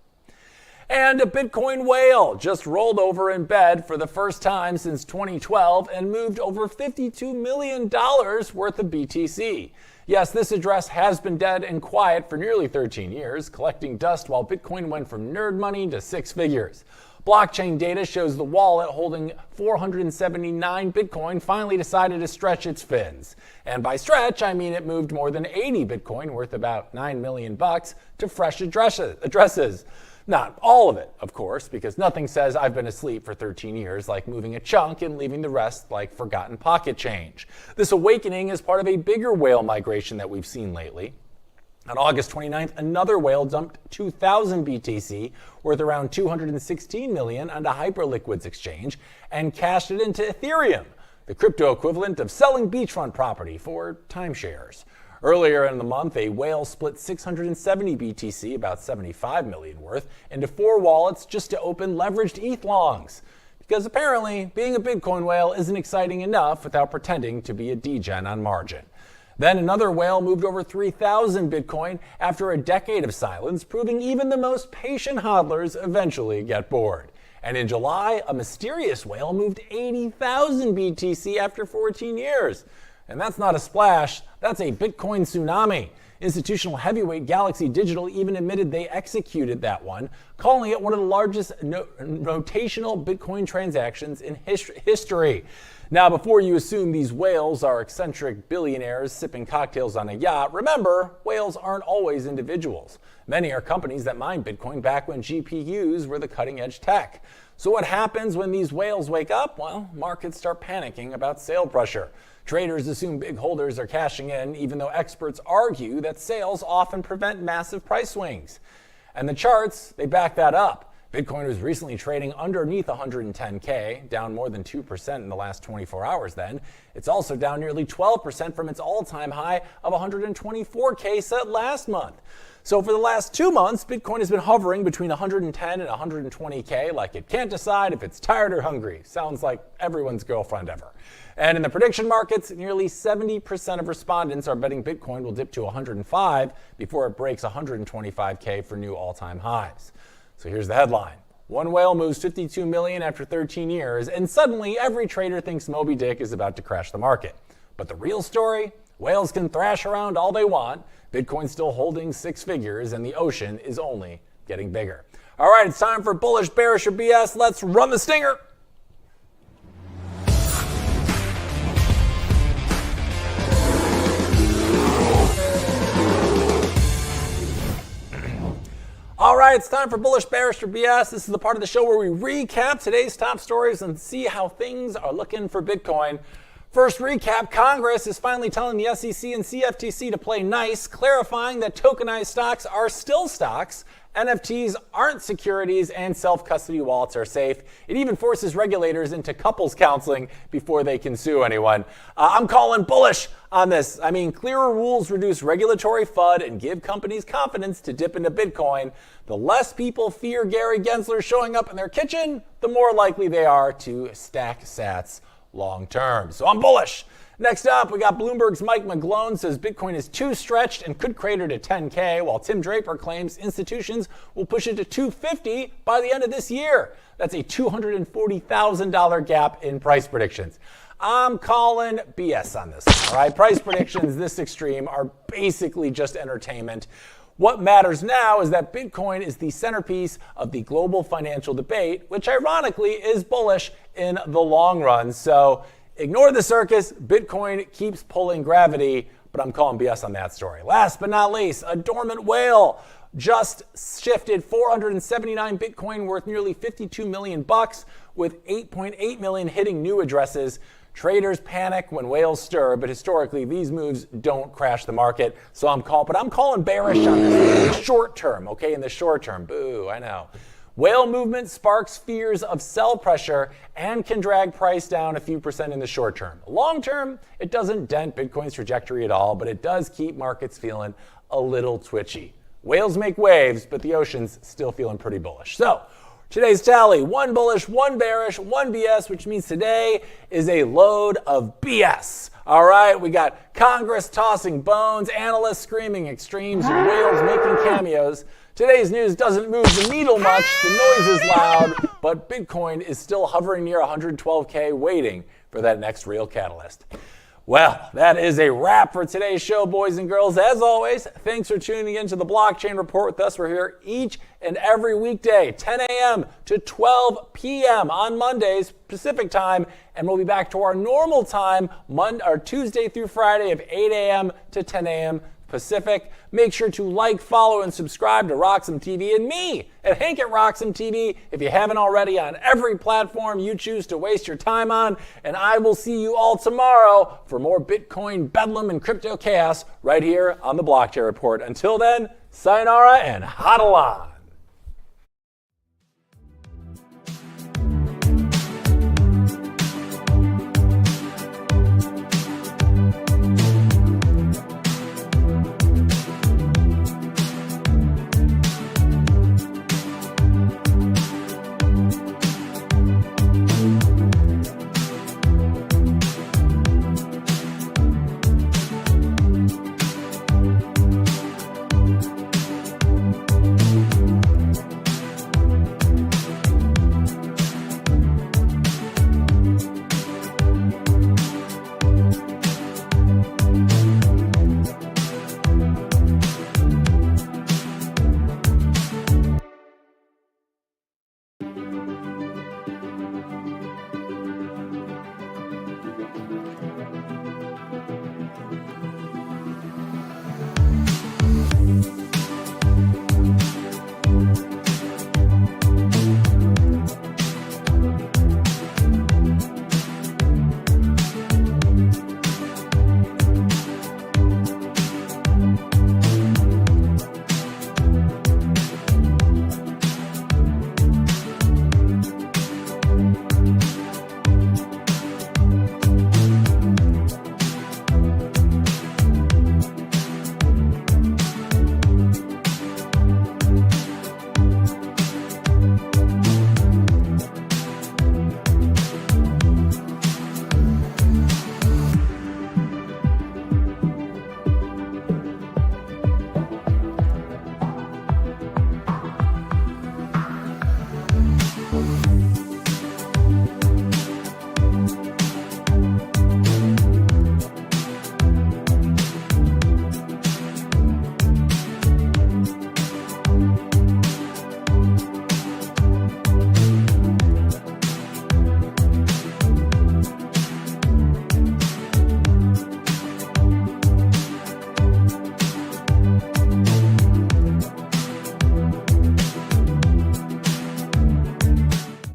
And a Bitcoin whale just rolled over in bed for the first time since 2012 and moved over $52 million worth of BTC. Yes, this address has been dead and quiet for nearly 13 years, collecting dust while Bitcoin went from nerd money to 6 figures. Blockchain data shows the wallet holding 479 Bitcoin finally decided to stretch its fins. And by stretch, I mean it moved more than 80 Bitcoin, worth about $9 million, to fresh addresses. Not all of it, of course, because nothing says I've been asleep for 13 years like moving a chunk and leaving the rest like forgotten pocket change. This awakening is part of a bigger whale migration that we've seen lately. On August 29th, another whale dumped 2,000 BTC, worth around $216 million, onto Hyperliquid's exchange and cashed it into Ethereum, the crypto equivalent of selling beachfront property for timeshares. Earlier in the month, a whale split 670 BTC, about $75 million worth, into 4 wallets just to open leveraged ETH longs. Because apparently, being a Bitcoin whale isn't exciting enough without pretending to be a degen on margin. Then another whale moved over 3,000 Bitcoin after a decade of silence, proving even the most patient hodlers eventually get bored. And in July, a mysterious whale moved 80,000 BTC after 14 years. And that's not a splash, that's a Bitcoin tsunami. Institutional heavyweight Galaxy Digital even admitted they executed that one, calling it one of the largest rotational Bitcoin transactions in history. Now, before you assume these whales are eccentric billionaires sipping cocktails on a yacht, remember, whales aren't always individuals. Many are companies that mined Bitcoin back when GPUs were the cutting-edge tech. So what happens when these whales wake up? Well, markets start panicking about sale pressure. Traders assume big holders are cashing in, even though experts argue that sales often prevent massive price swings. And the charts, they back that up. Bitcoin was recently trading underneath 110K, down more than 2% in the last 24 hours then. It's also down nearly 12% from its all-time high of 124K set last month. So for the last 2 months, Bitcoin has been hovering between 110 and 120K, like it can't decide if it's tired or hungry. Sounds like everyone's girlfriend ever. And in the prediction markets, nearly 70% of respondents are betting Bitcoin will dip to 105 before it breaks 125K for new all-time highs. So here's the headline. One whale moves 52 million after 13 years, and suddenly every trader thinks Moby Dick is about to crash the market. But the real story? Whales can thrash around all they want. Bitcoin's still holding 6 figures, and the ocean is only getting bigger. All right, it's time for bullish, bearish, or BS. Let's run the stinger. All right, it's time for bullish, bearish, or BS. This is the part of the show where we recap today's top stories and see how things are looking for Bitcoin. First recap, Congress is finally telling the SEC and CFTC to play nice, clarifying that tokenized stocks are still stocks, NFTs aren't securities, and self-custody wallets are safe. It even forces regulators into couples counseling before they can sue anyone. I'm calling bullish on this. I mean, clearer rules reduce regulatory FUD and give companies confidence to dip into Bitcoin. The less people fear Gary Gensler showing up in their kitchen, the more likely they are to stack sats long term. So I'm bullish. Next up, we got Bloomberg's Mike McGlone says Bitcoin is too stretched and could crater to 10K, while Tim Draper claims institutions will push it to 250 by the end of this year. That's a $240,000 gap in price predictions. I'm calling BS on this one, all right? Price predictions this extreme are basically just entertainment. What matters now is that Bitcoin is the centerpiece of the global financial debate, which ironically is bullish in the long run. So ignore the circus. Bitcoin keeps pulling gravity, but I'm calling BS on that story. Last but not least, a dormant whale just shifted 479 Bitcoin worth nearly 52 million bucks, with 8.8 million hitting new addresses. Traders panic when whales stir, but historically these moves don't crash the market. So I'm calling bearish on this in the short term, okay? In the short term, boo, I know. Whale movement sparks fears of sell pressure and can drag price down a few percent in the short term. Long term, it doesn't dent Bitcoin's trajectory at all, but it does keep markets feeling a little twitchy. Whales make waves, but the ocean's still feeling pretty bullish. So today's tally, 1 bullish, 1 bearish, 1 BS, which means today is a load of BS. All right, we got Congress tossing bones, analysts screaming extremes, and whales making cameos. Today's news doesn't move the needle much, the noise is loud, but Bitcoin is still hovering near 112K, waiting for that next real catalyst. Well, that is a wrap for today's show, boys and girls. As always, thanks for tuning in to the Blockchain Report with us. We're here each and every weekday, 10 a.m. to 12 p.m. on Mondays, Pacific time, and we'll be back to our normal time, Tuesday through Friday of 8 a.m. to 10 a.m. Pacific. Make sure to like, follow, and subscribe to RoxomTV and me at Hank at RoxomTV if you haven't already, on every platform you choose to waste your time on. And I will see you all tomorrow for more Bitcoin bedlam and crypto chaos right here on the Blockchain Report. Until then, sayonara and hodl on.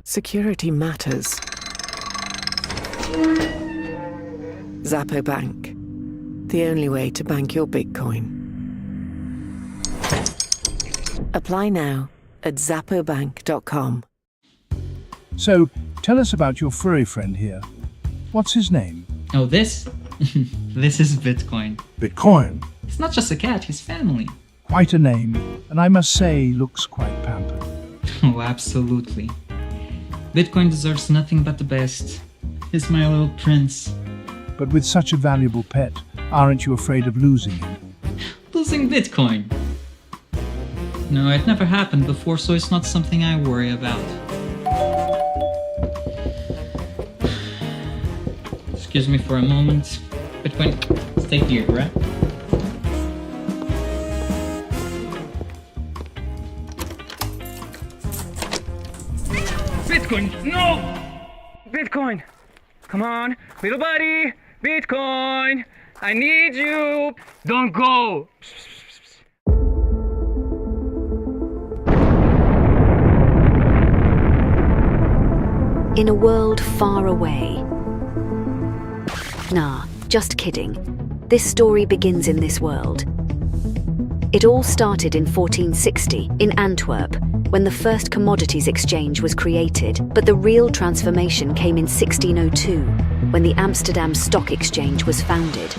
Security matters. Zappo Bank, the only way to bank your Bitcoin. Apply now at zappobank.com. So, tell us about your furry friend here. What's his name? Oh, this? This is Bitcoin. Bitcoin. It's not just a cat, he's family. Quite a name, and I must say, looks quite pampered. Oh, absolutely. Bitcoin deserves nothing but the best. He's my little prince. But with such a valuable pet, aren't you afraid of losing him? Losing Bitcoin? No, it never happened before, so it's not something I worry about. Excuse me for a moment. Bitcoin, stay here, right? Bitcoin, no! Bitcoin, come on, little buddy, Bitcoin, I need you. Don't go. In a world far away. Nah, just kidding. This story begins in this world. It all started in 1460 in Antwerp, when the first commodities exchange was created, but the real transformation came in 1602, when the Amsterdam Stock Exchange was founded.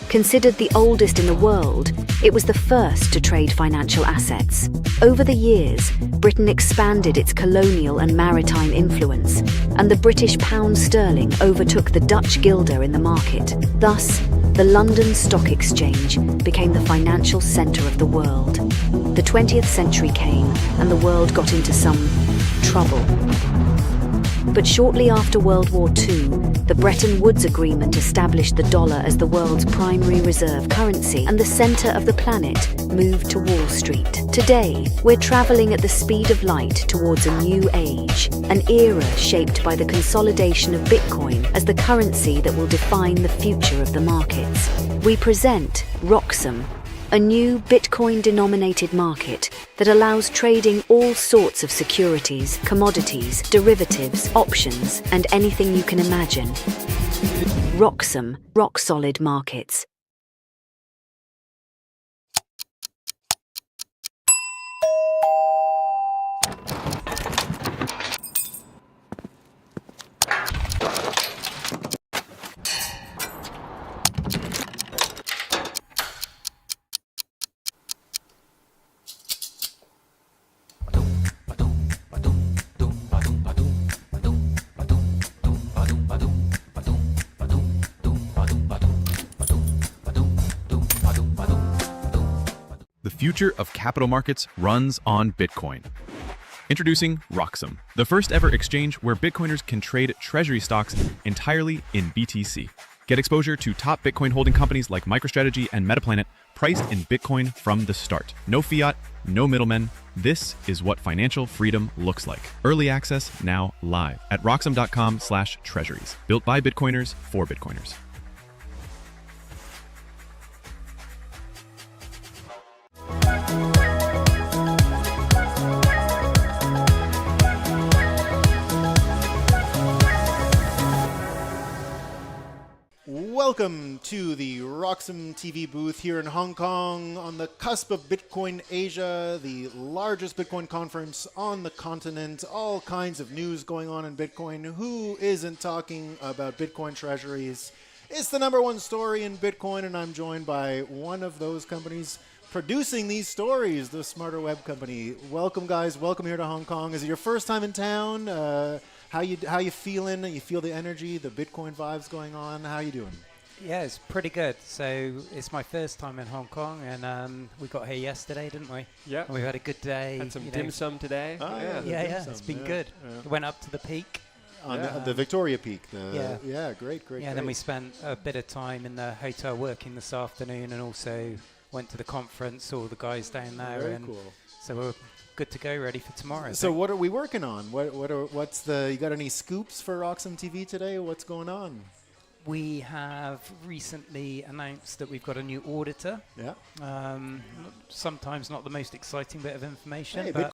Considered the oldest in the world, it was the first to trade financial assets. Over the years, Britain expanded its colonial and maritime influence, and the British pound sterling overtook the Dutch guilder in the market. Thus, the London Stock Exchange became the financial centre of the world. The 20th century came, and the world got into some trouble. But shortly after World War II, the Bretton Woods Agreement established the dollar as the world's primary reserve currency, and the centre of the planet moved to Wall Street. Today, we're travelling at the speed of light towards a new age, an era shaped by the consolidation of Bitcoin as the currency that will define the future of the markets. We present Roxom, a new Bitcoin-denominated market that allows trading all sorts of securities, commodities, derivatives, options, and anything you can imagine. Roxom, rock-solid markets. The future of capital markets runs on Bitcoin. Introducing Roxom, the first ever exchange where Bitcoiners can trade treasury stocks entirely in BTC. Get exposure to top Bitcoin holding companies like MicroStrategy and Metaplanet, priced in Bitcoin from the start. No fiat, no middlemen. This is what financial freedom looks like. Early access now live at roxom.com/treasuries. Built by Bitcoiners for Bitcoiners. Welcome to the RoxomTV booth here in Hong Kong on the cusp of Bitcoin Asia, the largest Bitcoin conference on the continent. All kinds of news going on in Bitcoin. Who isn't talking about Bitcoin treasuries? It's the #1 story in Bitcoin, and I'm joined by one of those companies producing these stories, the Smarter Web company. Welcome, guys. Welcome here to Hong Kong. Is it your first time in town? How you feeling? You feel the energy, the Bitcoin vibes going on? How you doing? Yeah, it's pretty good. So it's my first time in Hong Kong, and we got here yesterday, didn't we? Yeah. And we had a good day. Had some dim sum today. Oh, yeah. It's been good. Yeah. We went up to the peak. On the Victoria Peak. Great. Yeah, and then we spent a bit of time in the hotel working this afternoon, and also went to the conference, saw the guys down there. Very and cool. So we're good to go, ready for tomorrow. So what are we working on? You got any scoops for RoxomTV today? What's going on? We have recently announced that we've got a new auditor. Yeah. Sometimes not the most exciting bit of information. Hey, but